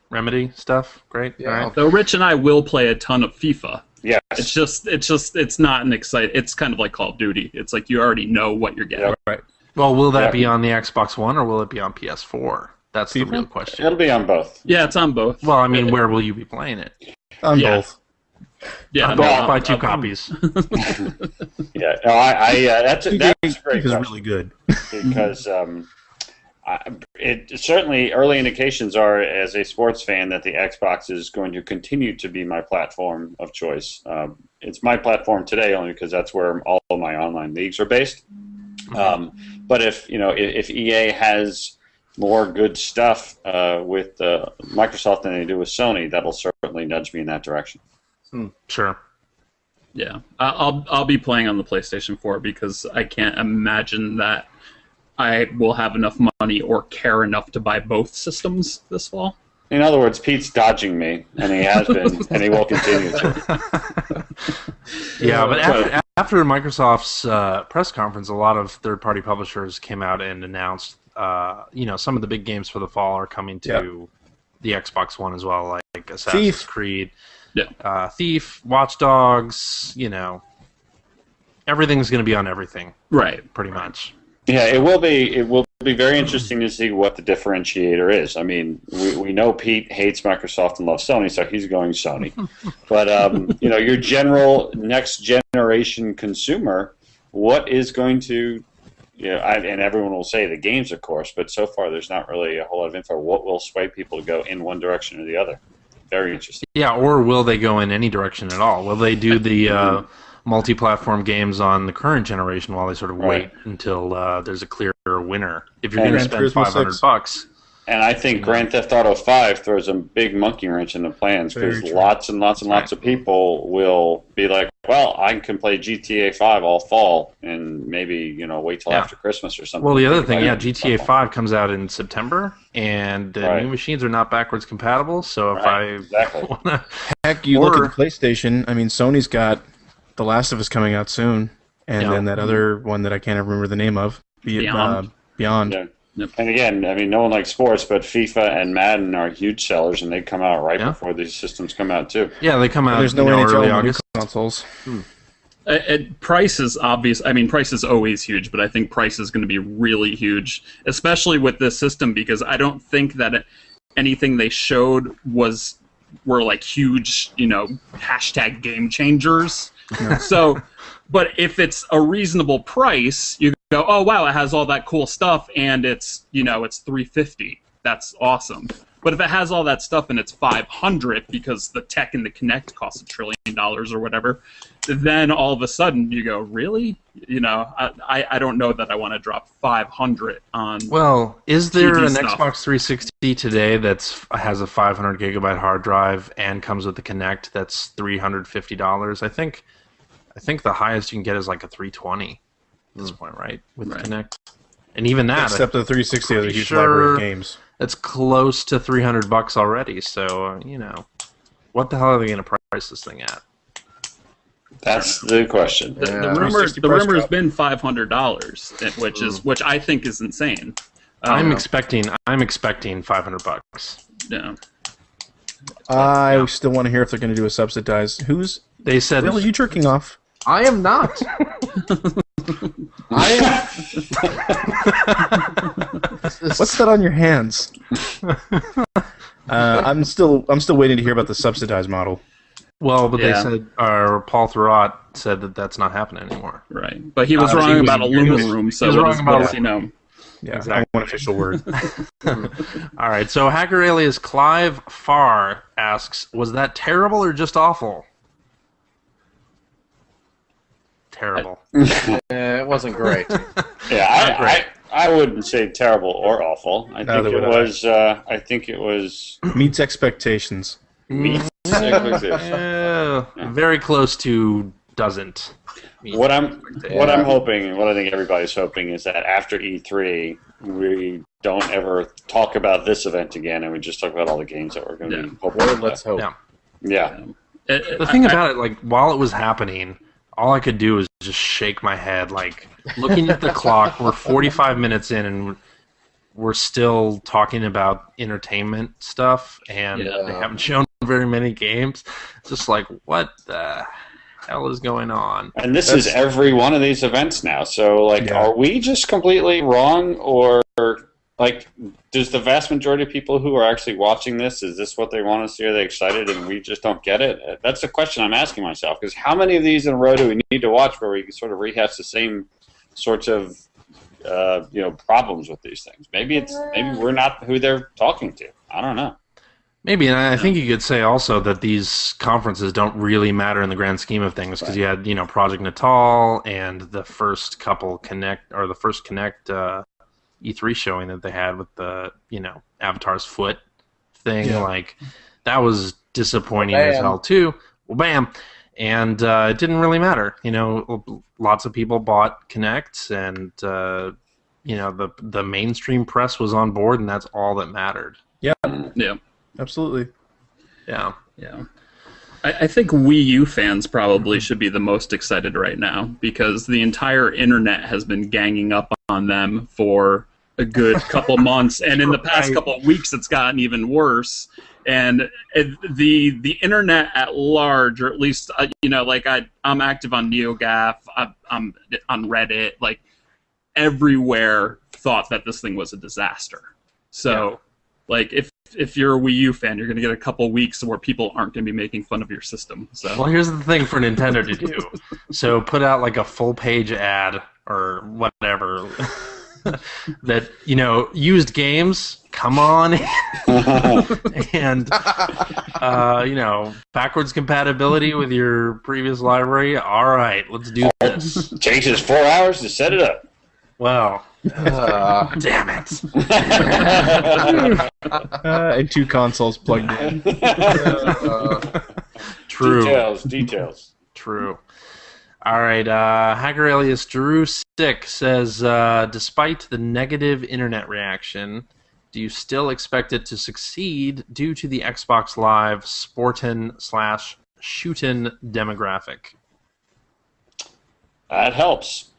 Speaker 1: Remedy stuff? Great.
Speaker 3: Yeah.
Speaker 1: All right.
Speaker 5: So Rich and I will play a ton of FIFA.
Speaker 4: Yes.
Speaker 5: It's not an exciting... It's kind of like Call of Duty. It's like you already know what you're getting.
Speaker 4: Yep.
Speaker 2: Right.
Speaker 1: Well, will that be on the Xbox One or will it be on PS4? That's the real question.
Speaker 4: It'll be on both.
Speaker 5: Yeah, it's on both.
Speaker 1: Well, I mean, where will you be playing it?
Speaker 2: On both.
Speaker 5: Yeah,
Speaker 1: buy two copies.
Speaker 4: Yeah, no, that's a great
Speaker 2: It was
Speaker 4: question,
Speaker 2: really good.
Speaker 4: because it certainly early indications are, as a sports fan, that the Xbox is going to continue to be my platform of choice. It's my platform today only because that's where all of my online leagues are based. But if EA has more good stuff with Microsoft than they do with Sony, that'll certainly nudge me in that direction.
Speaker 1: Sure.
Speaker 5: Yeah, I'll be playing on the PlayStation 4 because I can't imagine that I will have enough money or care enough to buy both systems this fall.
Speaker 4: In other words, Pete's dodging me, and he has been, and he will continue to.
Speaker 1: Yeah, but after Microsoft's press conference, a lot of third-party publishers came out and announced, some of the big games for the fall are coming to the Xbox One as well, like Assassin's Creed, Thief, Watch Dogs, everything's going to be on everything,
Speaker 5: right?
Speaker 1: Pretty much.
Speaker 4: Yeah, it will be. It will be very interesting to see what the differentiator is. I mean, we know Pete hates Microsoft and loves Sony, so he's going Sony. But your general next generation consumer, what is going to, and everyone will say the games, of course, but so far there's not really a whole lot of info. What will sway people to go in one direction or the other? Very interesting.
Speaker 1: Yeah, or will they go in any direction at all? Will they do the multi-platform games on the current generation while they sort of wait until there's a clear winner? If you're going to spend $500,
Speaker 4: and I think Grand Theft Auto 5 throws a big monkey wrench in the plans because lots and lots and lots of people will be like, well, I can play GTA 5 all fall and maybe wait till after Christmas or something.
Speaker 1: Well, the other thing, GTA 5 comes out in September, and the new machines are not backwards compatible. So if
Speaker 2: heck, you look at the PlayStation. I mean, Sony's got The Last of Us coming out soon, and then that other one that I can't remember the name of, Beyond.
Speaker 4: Yeah. Yep. And again, I mean, no one likes sports, but FIFA and Madden are huge sellers, and they come out right before these systems come out too.
Speaker 1: Yeah, they come out.
Speaker 2: There's no
Speaker 1: early
Speaker 2: NHL
Speaker 1: August
Speaker 2: consoles.
Speaker 5: Price is obvious. I mean, price is always huge, but I think price is going to be really huge, especially with this system, because I don't think that anything they showed were like huge, hashtag game changers. So, but if it's a reasonable price, you go, oh wow, it has all that cool stuff, and it's it's $350. That's awesome. But if it has all that stuff and it's $500 because the tech in the Kinect costs $1 trillion or whatever, then all of a sudden you go, really? I don't know that I want to drop $500 on.
Speaker 1: Well, is there
Speaker 5: TV
Speaker 1: an
Speaker 5: stuff.
Speaker 1: Xbox 360 today has a 500 gigabyte hard drive and comes with the Kinect that's $350? I think the highest you can get is like a 320 at this point, right? With Kinect, and even that,
Speaker 2: except the 360 has a huge library of games.
Speaker 1: It's close to $300 already. So what the hell are they going to price this thing at?
Speaker 4: That's the question.
Speaker 5: The rumor has been $500, which I think is insane.
Speaker 1: I'm expecting $500.
Speaker 5: Yeah.
Speaker 2: I still want to hear if they're going to do a subsidized.
Speaker 1: They said.
Speaker 2: Really, you jerking off?
Speaker 3: I am not.
Speaker 2: What's that on your hands? I'm still waiting to hear about the subsidized model.
Speaker 1: Well, but they said, Paul Thurrott said that that's not happening anymore.
Speaker 5: Right, but he was wrong about Aluminum Room. So what does he know?
Speaker 2: Yeah, exactly. I want an official word.
Speaker 1: All right, so Hacker Alias Clive Farr asks, was that terrible or just awful? Terrible.
Speaker 3: It wasn't great.
Speaker 4: I wouldn't say terrible or awful. I think it was
Speaker 2: meets expectations.
Speaker 4: Meets expectations.
Speaker 1: Very close to doesn't.
Speaker 4: What I'm hoping, and what I think everybody's hoping, is that after E3 we don't ever talk about this event again, and we just talk about all the games that we're going to be hoping.
Speaker 3: Let's hope.
Speaker 4: Yeah.
Speaker 1: The thing about it, like while it was happening, all I could do was just shake my head, like looking at the clock. We're 45 minutes in, and we're still talking about entertainment stuff, and they haven't shown very many games. It's just like, what the hell is going on?
Speaker 4: And this is every one of these events now. So, are we just completely wrong, or does the vast majority of people who are actually watching this, is this what they want to see? Are they excited and we just don't get it? That's the question I'm asking myself, because how many of these in a row do we need to watch where we can sort of rehash the same sorts of problems with these things? Maybe we're not who they're talking to. I don't know.
Speaker 1: Maybe, and I think you could say also that these conferences don't really matter in the grand scheme of things, because you had Project Natal and the first Kinect E3 showing that they had with the Avatar's foot thing. That was disappointing as hell too. Well, bam, and it didn't really matter. Lots of people bought Kinect, and the mainstream press was on board, and that's all that mattered.
Speaker 2: Yeah.
Speaker 5: Yeah.
Speaker 2: Absolutely.
Speaker 1: Yeah.
Speaker 5: Yeah. I think Wii U fans probably should be the most excited right now, because the entire internet has been ganging up on them for a good couple months, and in the past couple of weeks it's gotten even worse. And the internet at large, or at least like I'm active on NeoGAF, I'm on Reddit, like everywhere thought that this thing was a disaster. So, like if you're a Wii U fan, you're going to get a couple weeks where people aren't going to be making fun of your system. So,
Speaker 1: well, here's the thing for Nintendo to do. So put out like a full page ad or whatever that used games. Come on, and backwards compatibility with your previous library. All right, let's do this.
Speaker 4: Takes us 4 hours to set it up.
Speaker 1: Well, damn it.
Speaker 2: And 2 consoles plugged in.
Speaker 1: True.
Speaker 4: Details.
Speaker 1: True. All right, hacker alias Drew Stick says, despite the negative internet reaction, do you still expect it to succeed due to the Xbox Live sportin'/shootin' demographic?
Speaker 4: That helps.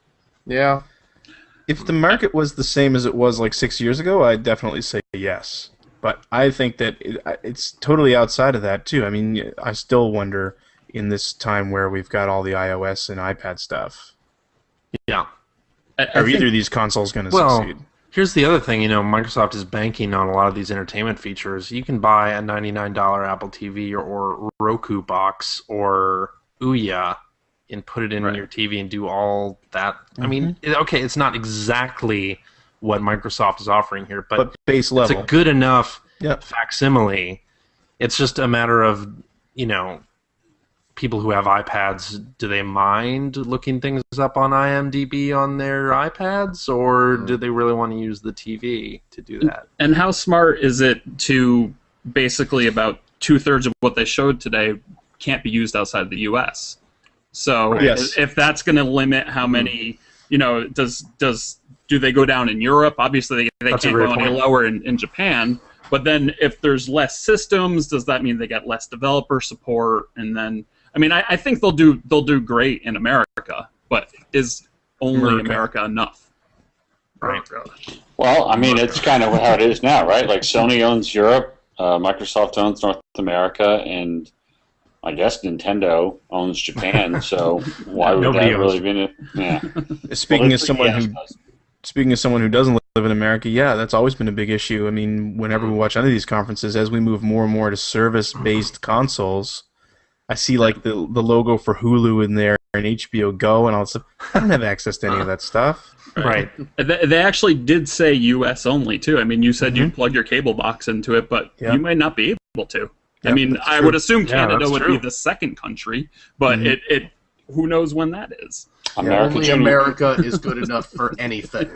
Speaker 3: Yeah.
Speaker 2: If the market was the same as it was like 6 years ago, I'd definitely say yes. But I think that it's totally outside of that, too. I mean, I still wonder in this time where we've got all the iOS and iPad stuff.
Speaker 1: Yeah.
Speaker 2: Are either of these consoles going to succeed?
Speaker 1: Here's the other thing, Microsoft is banking on a lot of these entertainment features. You can buy a $99 Apple TV or Roku box or Ouya and put it in your TV and do all that. Mm-hmm. I mean, okay, it's not exactly what Microsoft is offering here, but
Speaker 2: base level.
Speaker 1: It's a good enough facsimile. It's just a matter of, people who have iPads, do they mind looking things up on IMDb on their iPads, or do they really want to use the TV to do that?
Speaker 5: And how smart is it to basically about 2/3 of what they showed today can't be used outside the U.S.? So if that's going to limit how many, do they go down in Europe? Obviously, they can't go any lower in Japan. But then if there's less systems, does that mean they get less developer support? And then, I mean, I think they'll do great in America, but is only America enough?
Speaker 1: Right.
Speaker 4: Well, I mean, it's kind of how it is now, right? Like Sony owns Europe, Microsoft owns North America, and I guess Nintendo owns Japan. So why would that really be?
Speaker 2: Speaking as someone who doesn't live in America, that's always been a big issue. I mean, whenever we watch any of these conferences, as we move more and more to service-based consoles, I see like the logo for Hulu in there and HBO Go and all that stuff. I don't have access to any of that stuff.
Speaker 1: Right.
Speaker 5: They actually did say U.S. only, too. I mean, you said you'd plug your cable box into it, but you might not be able to. I mean, I would assume Canada would be the second country, but it who knows when that is.
Speaker 3: Only America is good enough for anything.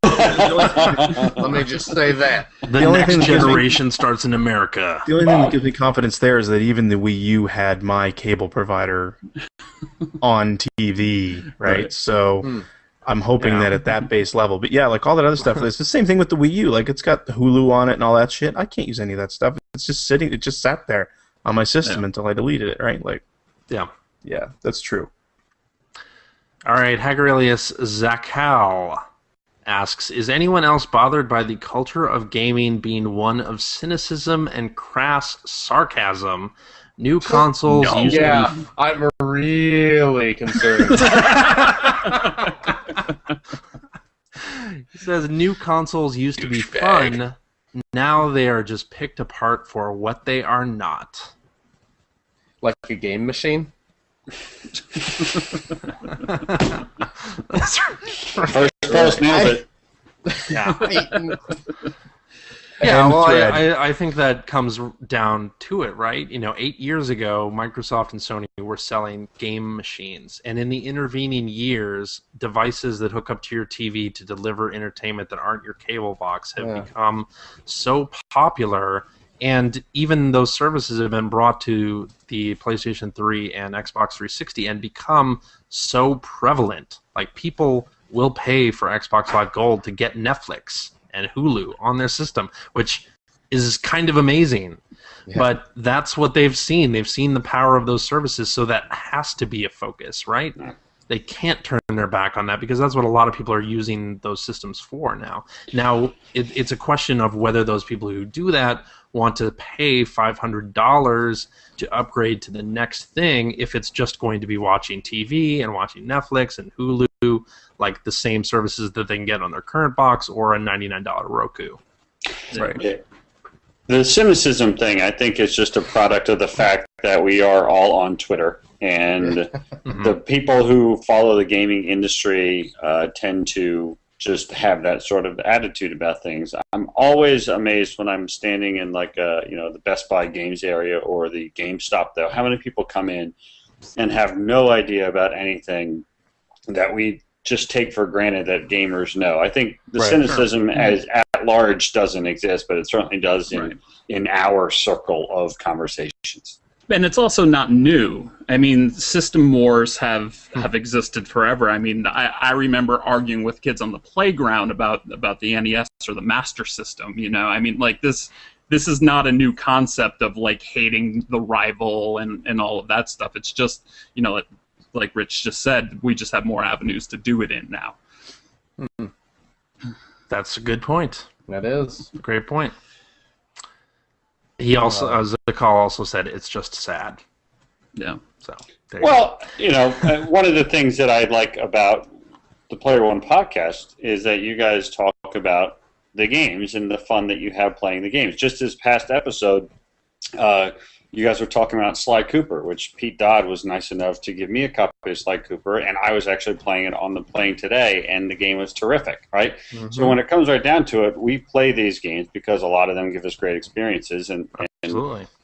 Speaker 3: Let me just say that.
Speaker 1: The next generation starts in America.
Speaker 2: The only thing that gives me confidence there is that even the Wii U had my cable provider on TV, right? So I'm hoping that at that base level. But like all that other stuff, it's the same thing with the Wii U. Like it's got the Hulu on it and all that shit. I can't use any of that stuff. It's just sitting. It just sat there on my system until I deleted it, right? Like, yeah, that's true.
Speaker 1: All right, hacker alias Zakal asks, is anyone else bothered by the culture of gaming being one of cynicism and crass sarcasm? New consoles used to be...
Speaker 3: I'm really concerned.
Speaker 1: He says, new consoles used to be fun. Now they are just picked apart for what they are not.
Speaker 3: Like a game machine?
Speaker 4: First post nailed it.
Speaker 1: Yeah, well, I think that comes down to it, right? 8 years ago, Microsoft and Sony were selling game machines, and in the intervening years, devices that hook up to your TV to deliver entertainment that aren't your cable box have become so popular, and even those services have been brought to the PlayStation 3 and Xbox 360 and become so prevalent. Like, people will pay for Xbox Live Gold to get Netflix and Hulu on their system, which is kind of amazing. Yeah. But that's what they've seen. They've seen the power of those services, so that has to be a focus, right? they can't turn their back on that because that's what a lot of people are using those systems for now. Now, it's a question of whether those people who do that want to pay $500 to upgrade to the next thing if it's just going to be watching TV and watching Netflix and Hulu, like the same services that they can get on their current box or a $99 Roku.
Speaker 2: Right.
Speaker 4: Yeah. The cynicism thing, I think, is just a product of the fact that we are all on Twitter. And the people who follow the gaming industry tend to just have that sort of attitude about things. I'm always amazed when I'm standing in like the Best Buy games area or the GameStop, though, how many people come in and have no idea about anything that we just take for granted that gamers know. I think the cynicism as at large doesn't exist, but it certainly does in our circle of conversations.
Speaker 5: And it's also not new. I mean, system wars have existed forever. I mean, I remember arguing with kids on the playground about the NES or the Master System. You know, I mean, like this is not a new concept of like hating the rival and all of that stuff. It's just, you know, like Rich just said, we just have more avenues to do it in now.
Speaker 1: That's a good point.
Speaker 3: That is
Speaker 1: a great point. He also, Zakal also said, it's just sad.
Speaker 5: Yeah.
Speaker 1: So.
Speaker 4: Well, you know, one of the things that I like about the Player One podcast is that you guys talk about the games and the fun that you have playing the games. Just this past episode, you guys were talking about Sly Cooper, which Pete Dodd was nice enough to give me a copy of Sly Cooper, and I was actually playing it on the plane today, and the game was terrific, right? So when it comes right down to it, we play these games because a lot of them give us great experiences, and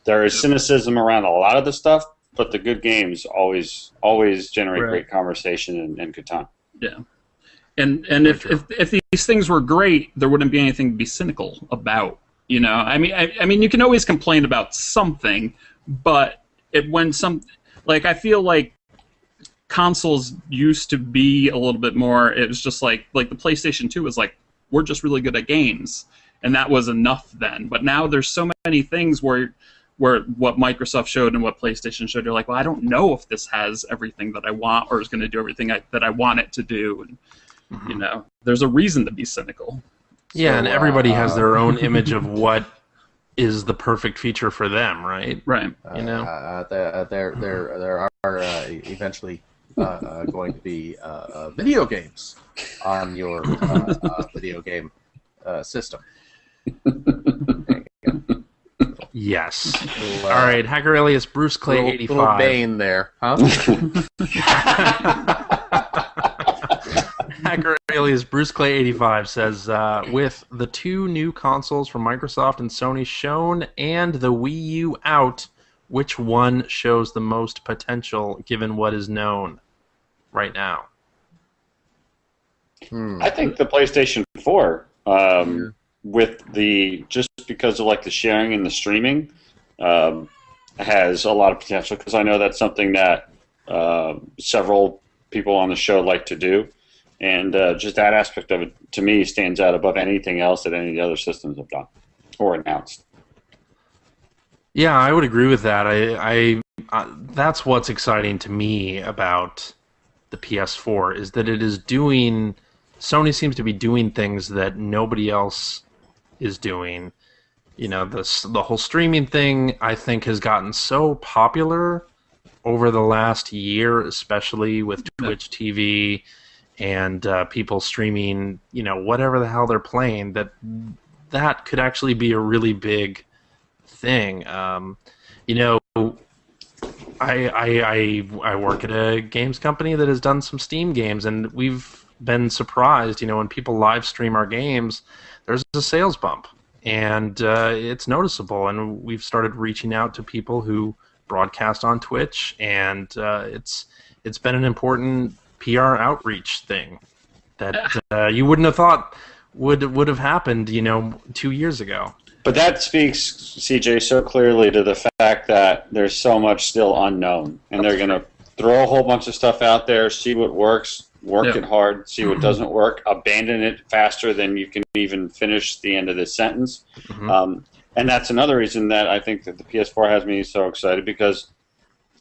Speaker 4: there is cynicism around a lot of the stuff, but the good games always generate great conversation and good time.
Speaker 5: Yeah. And if these things were great, there wouldn't be anything to be cynical about. You know, I mean, you can always complain about something, but I feel like consoles used to be a little bit more. It was just like the PlayStation 2 was like, we're just really good at games, and that was enough then. But now there's so many things where what Microsoft showed and what PlayStation showed, you're like, well, I don't know if this has everything that I want or is going to do everything that I want it to do, and you know, there's a reason to be cynical.
Speaker 1: Yeah, and everybody has their own image of what is the perfect feature for them, right?
Speaker 5: Right.
Speaker 1: You know,
Speaker 3: there are eventually going to be video games on your video game system.
Speaker 1: Yes. All right, Hacker Alias Bruce Clay 85.
Speaker 3: Little Bane there, huh?
Speaker 1: Hacker Alias Bruce Clay 85 says, with the two new consoles from Microsoft and Sony shown and the Wii U out, which one shows the most potential given what is known right now?
Speaker 4: I think the PlayStation 4, with just because of like the sharing and the streaming, has a lot of potential, because I know that's something that several people on the show like to do. And just that aspect of it, to me, stands out above anything else that any of the other systems have done or announced.
Speaker 1: Yeah, I would agree with that. I that's what's exciting to me about the PS4, is that it is doing... Sony seems to be doing things that nobody else is doing. You know, the whole streaming thing, I think, has gotten so popular over the last year, especially with Twitch TV... and people streaming, you know, whatever the hell they're playing, that could actually be a really big thing. You know, I work at a games company that has done some Steam games, and we've been surprised, you know, when people live stream our games, there's a sales bump, and it's noticeable, and we've started reaching out to people who broadcast on Twitch, and it's been an important PR outreach thing that you wouldn't have thought would have happened, you know, 2 years ago.
Speaker 4: But that speaks, CJ, so clearly to the fact that there's so much still unknown, and they're going to throw a whole bunch of stuff out there, see what works, work it hard, see what doesn't work, abandon it faster than you can even finish the end of the sentence. And that's another reason that I think that the PS4 has me so excited, because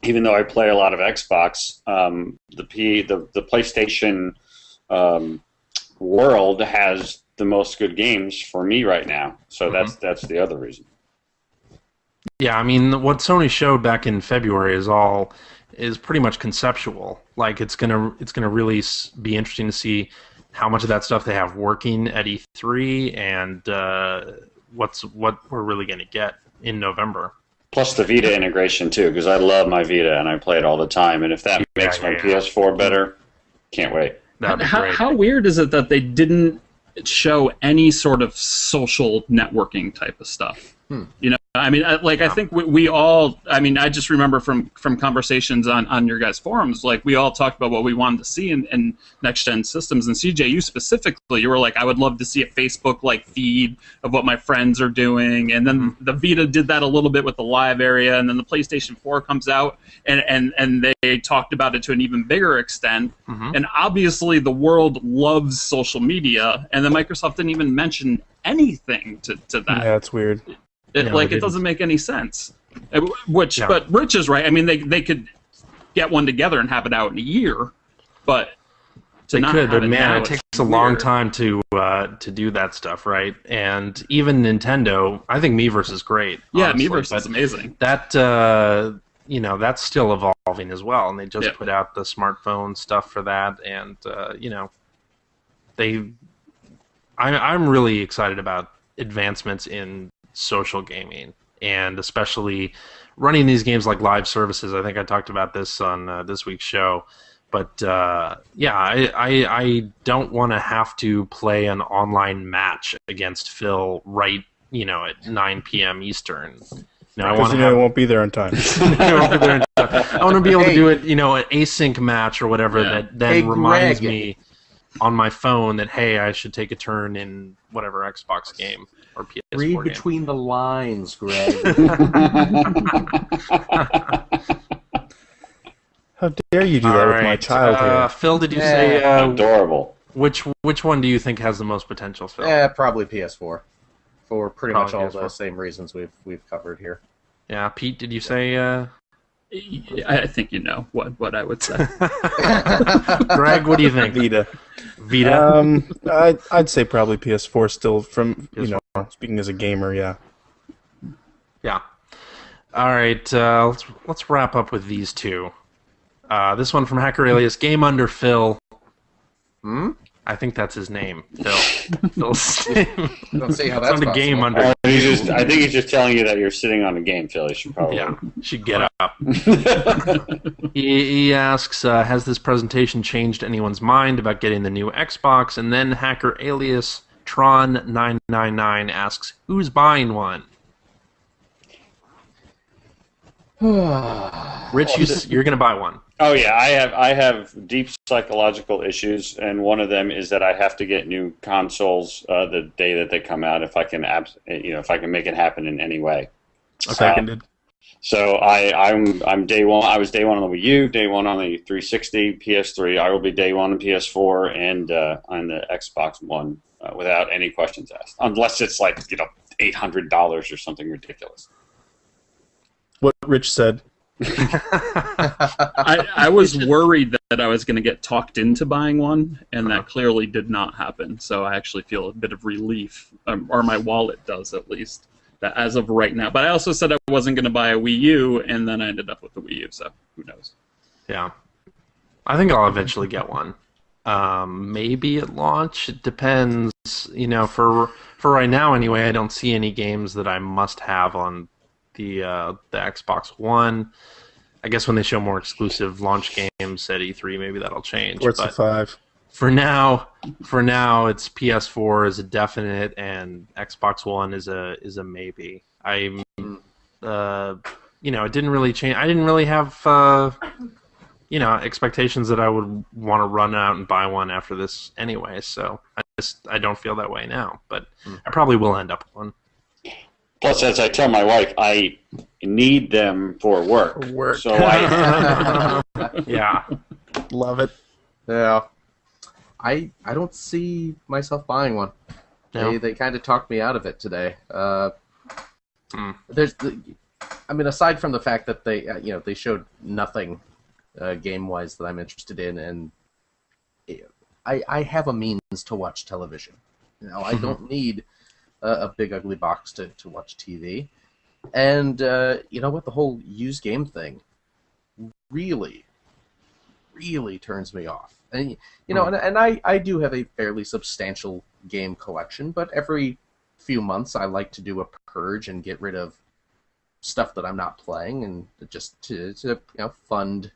Speaker 4: even though I play a lot of Xbox, the PlayStation world has the most good games for me right now. So that's the other reason.
Speaker 1: Yeah, I mean, what Sony showed back in February is pretty much conceptual. Like, it's gonna really be interesting to see how much of that stuff they have working at E3 and what we're really gonna get in November.
Speaker 4: Plus the Vita integration too, because I love my Vita and I play it all the time. And if that makes my PS4 better, can't wait.
Speaker 1: That'd be great.
Speaker 5: How weird is it that they didn't show any sort of social networking type of stuff? You know, I mean, I think we all. I mean, I just remember from conversations on your guys' forums, like we all talked about what we wanted to see in next gen systems. And CJ, you specifically, you were like, I would love to see a Facebook like feed of what my friends are doing. And then the Vita did that a little bit with the live area, and then the PlayStation 4 comes out, and they talked about it to an even bigger extent. And obviously, the world loves social media, and then Microsoft didn't even mention anything to that.
Speaker 2: Yeah, it's weird.
Speaker 5: It doesn't make any sense. But Rich is right. I mean, they could get one together and have it out in a year, but
Speaker 1: it takes a long time to do that stuff, right? And even Nintendo, I think Miiverse is great.
Speaker 5: Yeah,
Speaker 1: honestly,
Speaker 5: Miiverse is amazing.
Speaker 1: That that's still evolving as well, and they just put out the smartphone stuff for that, and I'm really excited about advancements in social gaming, and especially running these games like live services. I think I talked about this on this week's show, but I don't want to have to play an online match against Phil right at 9 p.m. Eastern. I
Speaker 2: won't be there in time.
Speaker 1: I want to be able to do it, an async match or whatever that then reminds me on my phone that, hey, I should take a turn in whatever Xbox game or PS4
Speaker 3: Read between the lines, Greg.
Speaker 2: How dare you do that with my child here?
Speaker 1: Phil, did you say...
Speaker 4: adorable.
Speaker 1: Which one do you think has the most potential, Phil?
Speaker 3: Probably PS4. For pretty much all the same reasons we've covered here.
Speaker 1: Yeah, Pete, did you say...
Speaker 5: I think you know what I would say.
Speaker 1: Greg, what do you think?
Speaker 2: Vita. I'd say probably PS4 still from PS4. Speaking as a gamer, yeah.
Speaker 1: Yeah. All right, let's wrap up with these two. This one from Hacker Alias, Game Under Phil. I think that's his name, Phil. Phil's name.
Speaker 3: Don't see how that's
Speaker 1: on a game under.
Speaker 4: I think he's just telling you that you're sitting on a game, Phil. You should probably
Speaker 1: should get up. He asks, has this presentation changed anyone's mind about getting the new Xbox? And then Hacker Alias Tron999 asks, who's buying one? Rich, you're going to buy one.
Speaker 4: Oh yeah, I have deep psychological issues, and one of them is that I have to get new consoles the day that they come out if I can if I can make it happen in any way.
Speaker 2: Seconded.
Speaker 4: So I'm day one. I was day one on the Wii U, day one on the 360, PS3. I will be day one on PS4 and on the Xbox One without any questions asked, unless it's like $800 or something ridiculous.
Speaker 2: What Rich said.
Speaker 5: I was worried that I was going to get talked into buying one, and that clearly did not happen. So I actually feel a bit of relief, or my wallet does at least, that as of right now. But I also said I wasn't going to buy a Wii U, and then I ended up with the Wii U, so who knows?
Speaker 1: Yeah. I think I'll eventually get one. Maybe at launch. It depends. For right now anyway, I don't see any games that I must have on the Xbox One. I guess when they show more exclusive launch games at E3, maybe that'll change.
Speaker 2: Forza 5.
Speaker 1: For now, it's PS4 is a definite, and Xbox One is a maybe. It didn't really change. I didn't really have expectations that I would want to run out and buy one after this anyway. So I don't feel that way now, but I probably will end up with one.
Speaker 4: Plus, as I tell my wife, I need them for work. So
Speaker 1: yeah,
Speaker 2: love it.
Speaker 3: Yeah, I don't see myself buying one. No. They kind of talked me out of it today. I mean, aside from the fact that they showed nothing game-wise that I'm interested in, and I have a means to watch television. I don't need a big ugly box to watch TV. And you know what? The whole used game thing really, really turns me off. And and I do have a fairly substantial game collection, but every few months I like to do a purge and get rid of stuff that I'm not playing, and just to fund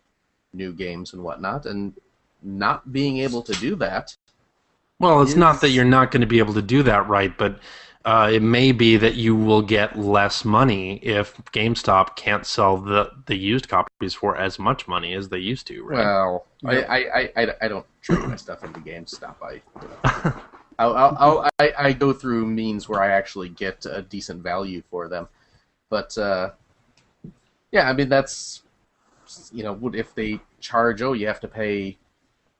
Speaker 3: new games and whatnot. And not being able to do that.
Speaker 1: Well, it's not that you're not going to be able to do that, right? But it may be that you will get less money if GameStop can't sell the used copies for as much money as they used to, right?
Speaker 3: Well, I don't trade my stuff into GameStop. I go through means where I actually get a decent value for them. But yeah, I mean that's if they charge, you have to pay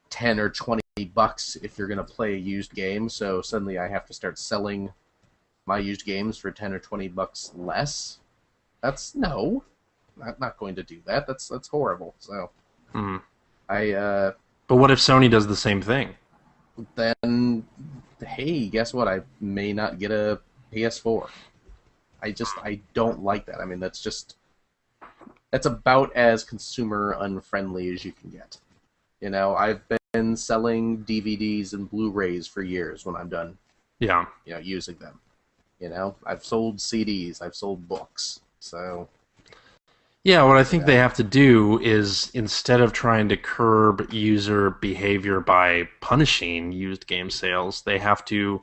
Speaker 3: $10 or $20 if you're going to play a used game, so suddenly I have to start selling my used games for $10 or $20 less. I'm not going to do that. That's horrible. So
Speaker 1: But what if Sony does the same thing?
Speaker 3: Then, hey, guess what? I may not get a PS4. I don't like that. I mean, that's about as consumer unfriendly as you can get. I've been selling DVDs and Blu-rays for years when I'm done.
Speaker 1: Yeah.
Speaker 3: Using them. I've sold CDs, I've sold books. So.
Speaker 1: Yeah, what I think they have to do is, instead of trying to curb user behavior by punishing used game sales, they have to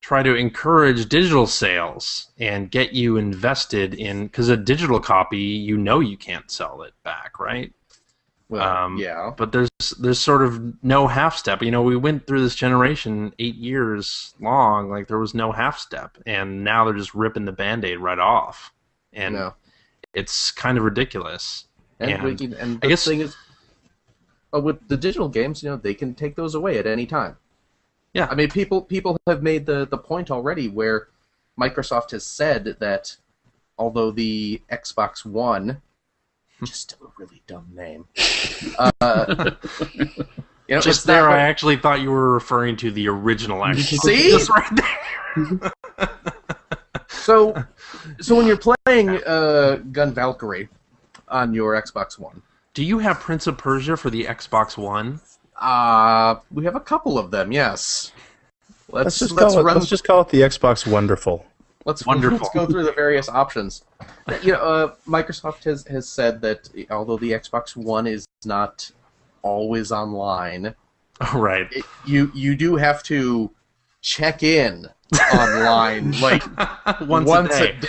Speaker 1: try to encourage digital sales and get you invested in, because a digital copy, you can't sell it back, right?
Speaker 3: Well, yeah.
Speaker 1: But there's sort of no half step. We went through this generation 8 years long, like there was no half step, and now they're just ripping the Band-Aid right off, and it's kind of ridiculous.
Speaker 3: And the thing is, with the digital games, they can take those away at any time.
Speaker 1: Yeah,
Speaker 3: I mean, people have made the point already where Microsoft has said that although the Xbox One, just a really dumb name.
Speaker 1: Just there, I actually thought you were referring to the original Xbox.
Speaker 3: See?
Speaker 1: Just right there.
Speaker 3: So when you're playing Gun Valkyrie on your Xbox One,
Speaker 1: do you have Prince of Persia for the Xbox One?
Speaker 3: We have a couple of them. Yes.
Speaker 2: Let's just call it the Xbox Wonderful.
Speaker 3: Let's go through the various options. Microsoft has said that although the Xbox One is not always online,
Speaker 1: right?
Speaker 3: You do have to check in online like once a day.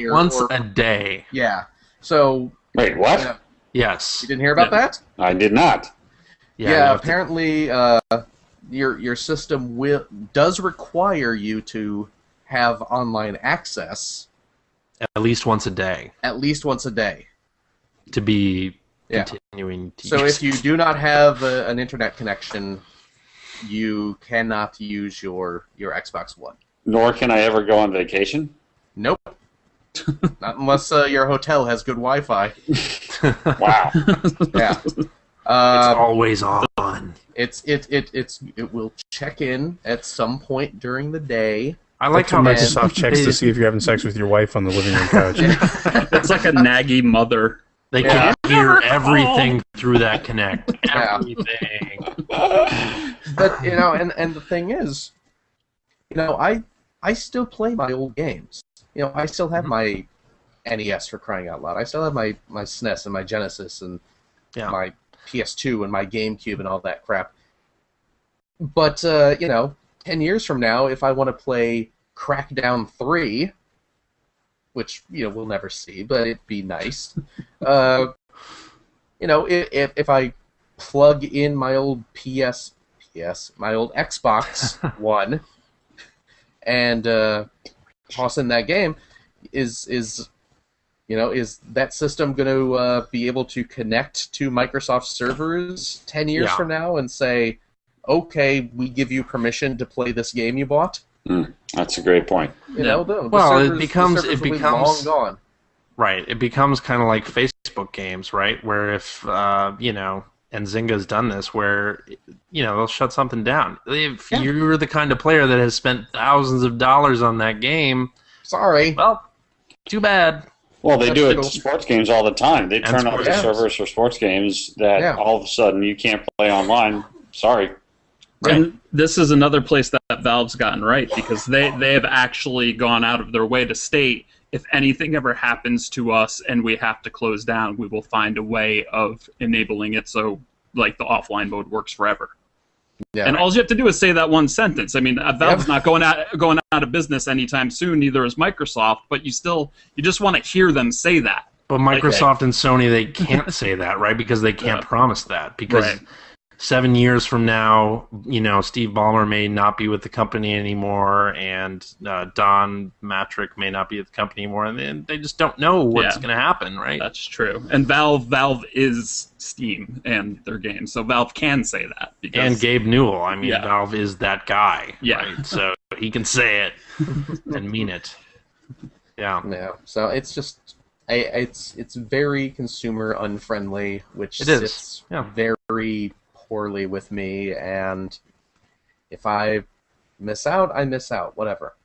Speaker 1: Once a day.
Speaker 3: Yeah. So
Speaker 4: wait, what?
Speaker 1: Yes.
Speaker 3: You didn't hear about that?
Speaker 4: I did not.
Speaker 3: Yeah. Apparently, your system does require you to have online access
Speaker 1: at least once a day.
Speaker 3: At least once a day.
Speaker 1: To be continuing to
Speaker 3: So
Speaker 1: use.
Speaker 3: if you do not have an internet connection, you cannot use your Xbox One.
Speaker 4: Nor can I ever go on vacation?
Speaker 3: Nope. Not unless your hotel has good Wi-Fi.
Speaker 4: Wow.
Speaker 3: Yeah.
Speaker 1: It's always on.
Speaker 3: It will check in at some point during the day.
Speaker 1: I like how
Speaker 2: Microsoft checks to see if you're having sex with your wife on the living room couch.
Speaker 5: It's like a naggy mother.
Speaker 1: They can hear everything through that Kinect. Everything.
Speaker 3: But and the thing is, I still play my old games. I still have my NES, for crying out loud. I still have my SNES and my Genesis and my PS2 and my GameCube and all that crap. But 10 years from now, if I want to play Crackdown 3, which we'll never see, but it'd be nice. If I plug in my old my old Xbox One, and toss in that game, is that system going to be able to connect to Microsoft servers 10 years from now and say, okay, we give you permission to play this game you bought?
Speaker 4: That's a great point.
Speaker 3: The
Speaker 1: well,
Speaker 3: servers,
Speaker 1: it becomes
Speaker 3: long gone.
Speaker 1: Right. It becomes kind of like Facebook games, right? Where if, and Zynga's done this, where, they'll shut something down. If you're the kind of player that has spent thousands of dollars on that game,
Speaker 3: sorry.
Speaker 1: Well, too bad.
Speaker 4: Well, they do it to sports games all the time. They turn off the servers for sports games that all of a sudden you can't play online. Sorry.
Speaker 5: And this is another place that Valve's gotten right, because they have actually gone out of their way to state, if anything ever happens to us and we have to close down, we will find a way of enabling it so like the offline mode works forever. Yeah. And all you have to do is say that one sentence. I mean, Valve's not going out of business anytime soon, neither is Microsoft, but you just want to hear them say that.
Speaker 1: But Microsoft and Sony, they can't say that, right? Because they can't promise that. Because 7 years from now, Steve Ballmer may not be with the company anymore, and Don Matrick may not be at the company anymore, and they just don't know what's going to happen, right?
Speaker 5: That's true. And Valve is Steam and their games, so Valve can say that.
Speaker 1: And Gabe Newell. I mean, Valve is that guy, right? So he can say it and mean it. Yeah.
Speaker 3: Yeah. So it's just it's very consumer unfriendly, which
Speaker 1: sits
Speaker 3: very poorly with me, and if I miss out, I miss out. Whatever,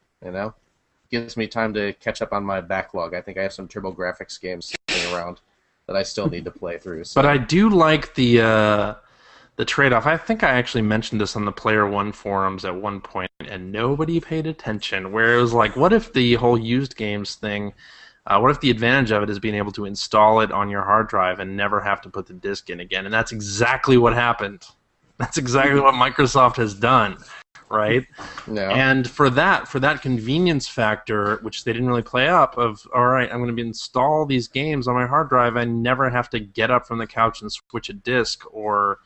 Speaker 3: gives me time to catch up on my backlog. I think I have some TurboGrafx games sitting around that I still need to play through. So.
Speaker 1: But I do like the trade-off. I think I actually mentioned this on the Player One forums at one point, and nobody paid attention. Where it was like, what if the whole used games thing? What if the advantage of it is being able to install it on your hard drive and never have to put the disc in again? And that's exactly what happened. That's exactly what Microsoft has done, right?
Speaker 3: Yeah.
Speaker 1: And for that convenience factor, which they didn't really play up, of, all right, I'm going to install these games on my hard drive. I never have to get up from the couch and switch a disc or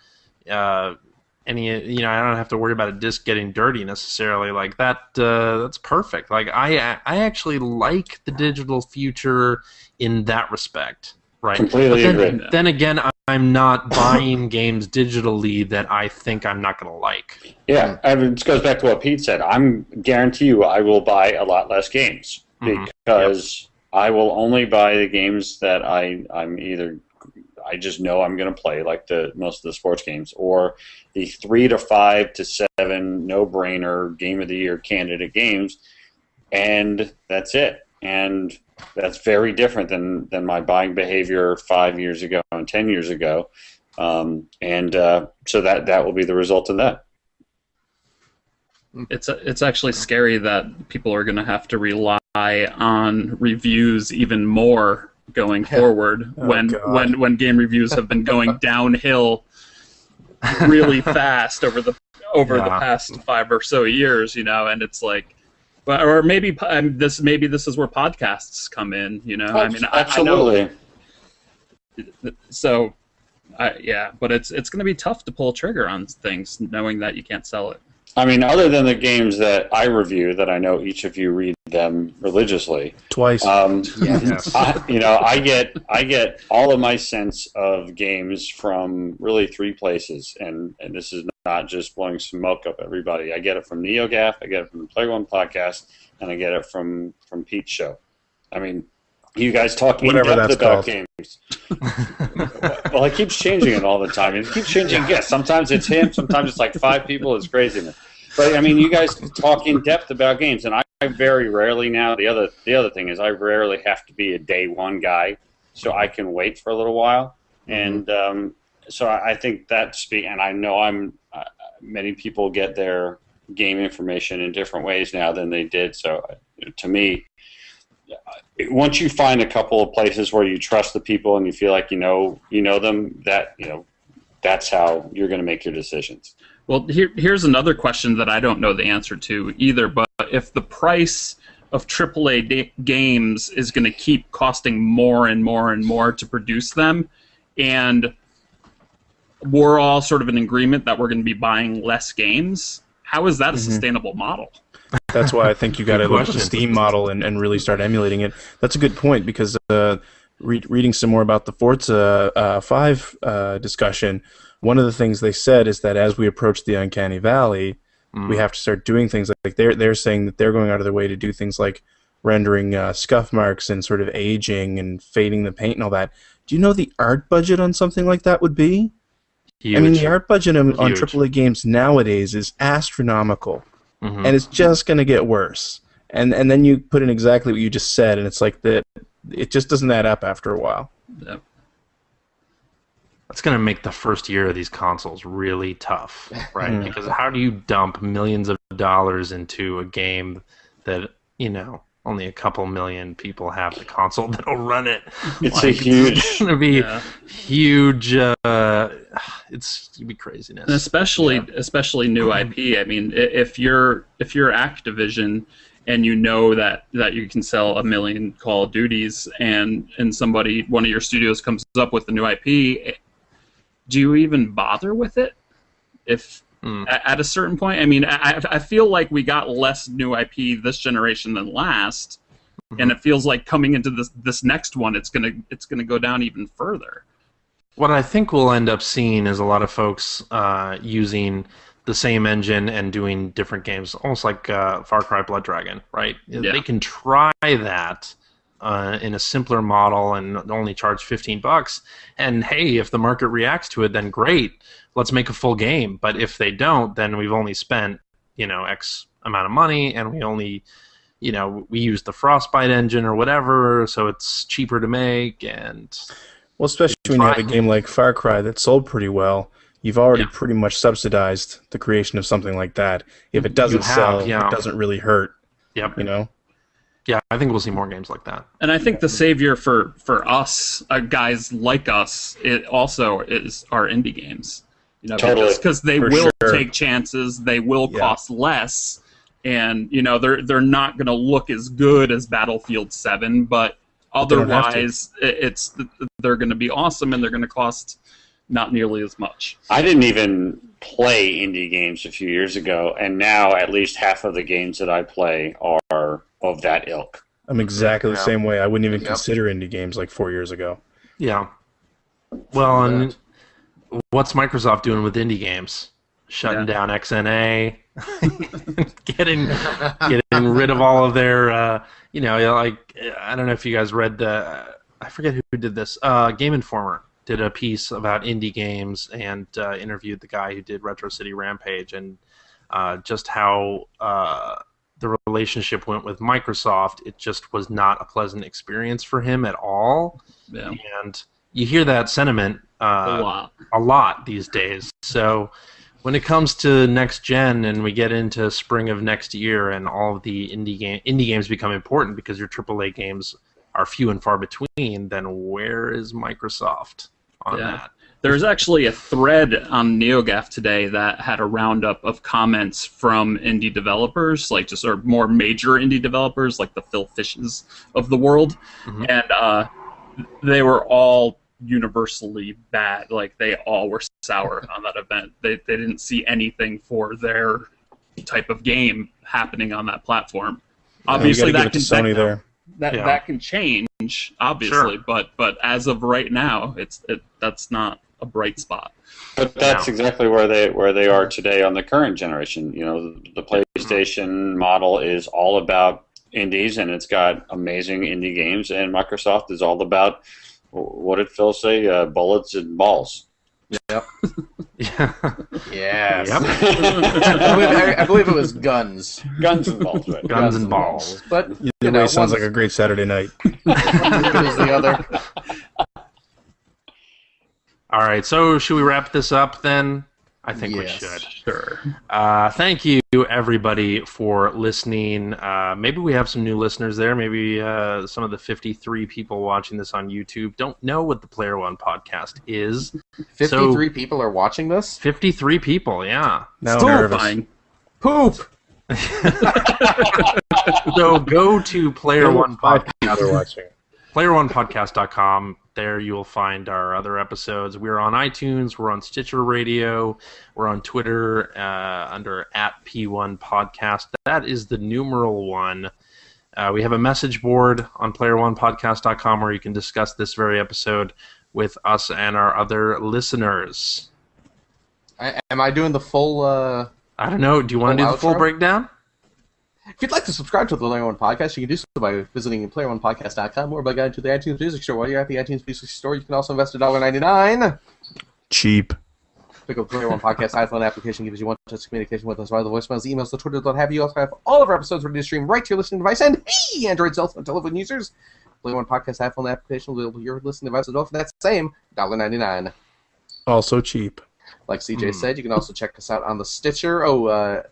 Speaker 1: I don't have to worry about a disc getting dirty necessarily. Like that, that's perfect. Like I actually like the digital future in that respect, right?
Speaker 4: Completely agree.
Speaker 1: Then again, I'm not buying games digitally that I think I'm not going to like.
Speaker 4: Yeah, I mean, this goes back to what Pete said. I'm guarantee you, I will buy a lot less games because I will only buy the games that I just know I'm going to play, like most of the sports games, or the 3 to 5 to 7 no-brainer Game of the Year candidate games, and that's it. And that's very different than my buying behavior 5 years ago and 10 years ago, so that will be the result of that.
Speaker 5: It's actually scary that people are going to have to rely on reviews even more going forward when game reviews have been going downhill really fast over the past 5 or so years, and it's like, or maybe this is where podcasts come in, I mean,
Speaker 4: absolutely.
Speaker 5: But it's going to be tough to pull a trigger on things knowing that you can't sell it.
Speaker 4: I mean, other than the games that I review, that I know each of you read them religiously.
Speaker 2: Twice.
Speaker 1: Yes.
Speaker 4: I get all of my sense of games from really 3 places, and this is not just blowing smoke up everybody. I get it from NeoGaf, I get it from the Player One podcast, and I get it from Pete's show. I mean, you guys talk in depth about games. Well, it keeps changing it all the time. It keeps changing guests. Sometimes it's him. Sometimes it's like 5 people. It's craziness. But I mean, you guys talk in depth about games, and I very rarely now. The other thing is, I rarely have to be a day one guy, so I can wait for a little while. And so I think and I know many people get their game information in different ways now than they did. So to me, once you find a couple of places where you trust the people and you feel like you know them, that's how you're going to make your decisions.
Speaker 5: Well, here's another question that I don't know the answer to either, but if the price of AAA games is going to keep costing more and more and more to produce them, and we're all sort of in agreement that we're going to be buying less games, how is that a sustainable model?
Speaker 2: That's why I think you got to look at the Steam model and really start emulating it. That's a good point, because reading some more about the Forza 5 discussion, one of the things they said is that as we approach the Uncanny Valley, we have to start doing things like they're saying that they're going out of their way to do things like rendering scuff marks and sort of aging and fading the paint and all that. Do you know the art budget on something like that would be?
Speaker 1: Huge.
Speaker 2: I mean, the art budget on AAA games nowadays is astronomical, and it's just going to get worse. And then you put in exactly what you just said, and it's like it just doesn't add up after a while.
Speaker 5: Yep.
Speaker 1: That's going to make the first year of these consoles really tough, right? Because how do you dump millions of dollars into a game that, only a couple million people have the console that'll run it?
Speaker 4: It's it's
Speaker 1: going to be huge. It's going to be craziness.
Speaker 5: And especially new IP. I mean, if you're Activision and you know that you can sell 1 million Call of Duties, and one of your studios comes up with a new IP, do you even bother with it? If at a certain point, I mean, I feel like we got less new IP this generation than last, and it feels like coming into this next one, it's gonna go down even further.
Speaker 1: What I think we'll end up seeing is a lot of folks using the same engine and doing different games, almost like Far Cry Blood Dragon, right?
Speaker 5: Yeah.
Speaker 1: They can try that in a simpler model and only charge $15. And hey, if the market reacts to it, then great, let's make a full game. But if they don't, then we've only spent X amount of money, and we only we use the Frostbite engine or whatever, so it's cheaper to make. And
Speaker 2: well, especially when you have a game like Far Cry that sold pretty well, you've already pretty much subsidized the creation of something like that. If it doesn't sell, it doesn't really hurt.
Speaker 1: Yep. Yeah, I think we'll see more games like that.
Speaker 5: And I think the savior for us, guys like us, it also is our indie games.
Speaker 4: Totally.
Speaker 5: Because they will take chances, they will cost less, and they're not going to look as good as Battlefield 7, but otherwise they're going to be awesome, and they're going to cost not nearly as much.
Speaker 4: I didn't even play indie games a few years ago, and now at least half of the games that I play are of that ilk.
Speaker 2: I'm exactly the same way. I wouldn't even consider indie games like 4 years ago.
Speaker 1: Yeah. Well, and what's Microsoft doing with indie games? Shutting down XNA, getting rid of all of their, I don't know if you guys read I forget who did this. Game Informer did a piece about indie games and interviewed the guy who did Retro City Rampage, and just how the relationship went with Microsoft. It just was not a pleasant experience for him at all. Yeah. And you hear that sentiment a lot these days. So when it comes to next gen and we get into spring of next year and all of the indie games become important because your AAA games are few and far between, then where is Microsoft on that?
Speaker 5: There's actually a thread on NeoGAF today that had a roundup of comments from indie developers, or more major indie developers, like the Phil Fishes of the world, and they were all universally bad. Like, they all were sour on that event. They didn't see anything for their type of game happening on that platform. Obviously, that can change, obviously, but as of right now, that's not a bright spot.
Speaker 4: But that's exactly where they are today on the current generation. The PlayStation model is all about indies, and it's got amazing indie games, and Microsoft is all about, what did Phil say, bullets and balls.
Speaker 3: Yep.
Speaker 1: Yeah.
Speaker 3: Yes.
Speaker 1: Yep.
Speaker 3: I believe it was guns.
Speaker 4: Guns and balls, right?
Speaker 1: Guns and balls.
Speaker 3: But
Speaker 2: Either way, sounds like a great Saturday night.
Speaker 3: As the other.
Speaker 1: All right, so should we wrap this up then? I think we should.
Speaker 5: Sure.
Speaker 1: Thank you, everybody, for listening. Maybe we have some new listeners there. Maybe some of the 53 people watching this on YouTube don't know what the Player One podcast is.
Speaker 3: 53 people are watching this?
Speaker 1: 53 people, yeah.
Speaker 2: Now
Speaker 5: Horrifying.
Speaker 3: Poop!
Speaker 1: So go to Player One Podcast.
Speaker 2: PlayerOnePodcast.com.
Speaker 1: There you will find our other episodes. We're on iTunes. We're on Stitcher Radio. We're on Twitter under @P1Podcast. That is the numeral 1. We have a message board on PlayerOnePodcast.com where you can discuss this very episode with us and our other listeners.
Speaker 3: Am I doing the full...
Speaker 1: I don't know. Do you want to do the full breakdown?
Speaker 3: If you'd like to subscribe to the Player One Podcast, you can do so by visiting player1podcast.com or by going to the iTunes Music Store. While you're at the iTunes Music Store, you can also invest $1.99.
Speaker 2: Cheap.
Speaker 3: Pick up the Player One Podcast iPhone application, gives you one-touch communication with us via the voicemails, the emails, the Twitter, what have you. Also have all of our episodes ready to stream right to your listening device. And hey, Android cell phone telephone users, Player One Podcast iPhone application will be your listening device as well for that same $1.99.
Speaker 2: Also cheap.
Speaker 3: Like CJ said, you can also check us out on the Stitcher,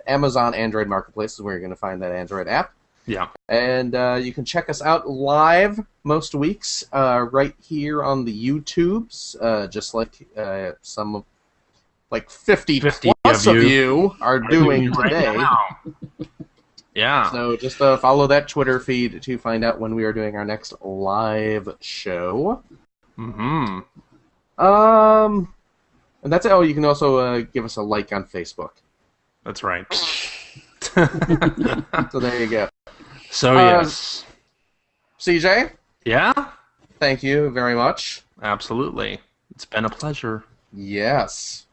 Speaker 3: Amazon Android Marketplace is where you're going to find that Android app.
Speaker 1: Yeah.
Speaker 3: And you can check us out live most weeks right here on the YouTubes, just like some of, like 50 plus of you are doing today. Right.
Speaker 1: Yeah.
Speaker 3: So just follow that Twitter feed to find out when we are doing our next live show.
Speaker 1: Mm-hmm.
Speaker 3: And that's it. Oh, you can also give us a like on Facebook.
Speaker 1: That's right.
Speaker 3: So there you go.
Speaker 1: So yes.
Speaker 3: CJ?
Speaker 1: Yeah?
Speaker 3: Thank you very much.
Speaker 1: Absolutely. It's been a pleasure.
Speaker 3: Yes.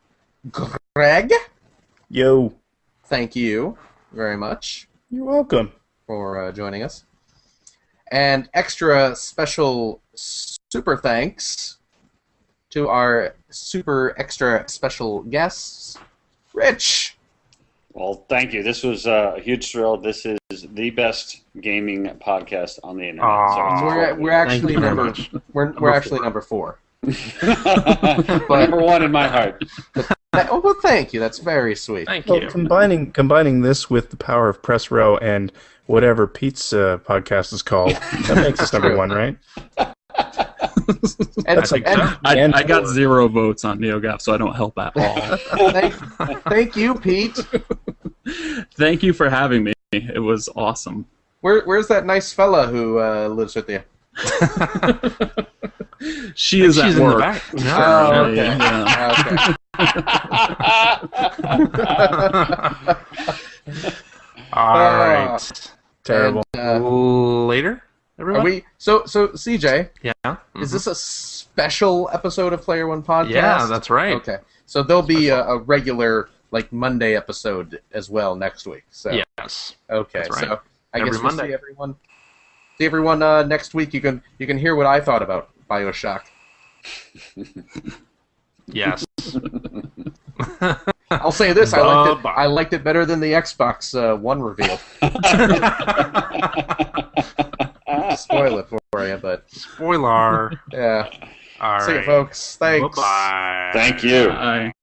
Speaker 3: Greg?
Speaker 2: Yo.
Speaker 3: Thank you very much.
Speaker 2: You're welcome.
Speaker 3: For joining us. And extra special super thanks to our super extra special guests, Rich.
Speaker 4: Well, thank you. This was a huge thrill. This is the best gaming podcast on the internet.
Speaker 3: We're actually number number 4.
Speaker 4: But number 1 in my heart.
Speaker 3: Well, thank you. That's very sweet.
Speaker 1: Thank you.
Speaker 2: Combining this with the power of Press Row and whatever Pete's podcast is called, that makes us number 1, right?
Speaker 5: I got 0 votes on NeoGAF, so I don't help at all.
Speaker 3: Thank you, Pete.
Speaker 5: Thank you for having me. It was awesome.
Speaker 3: Where's that nice fella who lives with you?
Speaker 5: She's at work.
Speaker 1: In the back.
Speaker 3: Oh, okay.
Speaker 1: Okay. All right.
Speaker 2: Terrible.
Speaker 3: And,
Speaker 1: later, everyone.
Speaker 3: Are we? So CJ.
Speaker 1: Yeah. Mm-hmm.
Speaker 3: Is this a special episode of Player One Podcast?
Speaker 1: Yeah, that's right.
Speaker 3: Okay. So there'll be a regular Monday episode as well next week. So
Speaker 1: yes.
Speaker 3: Okay.
Speaker 1: That's right.
Speaker 3: So I
Speaker 1: Every
Speaker 3: guess we'll
Speaker 1: Monday.
Speaker 3: see everyone next week. You can hear what I thought about BioShock.
Speaker 1: Yes.
Speaker 3: I'll say this: I liked it better than the Xbox One reveal. Spoil it for you, but
Speaker 1: spoiler.
Speaker 3: Yeah.
Speaker 1: All right.
Speaker 3: See you, folks. Thanks.
Speaker 1: Bye-bye.
Speaker 4: Thank you.
Speaker 5: Bye.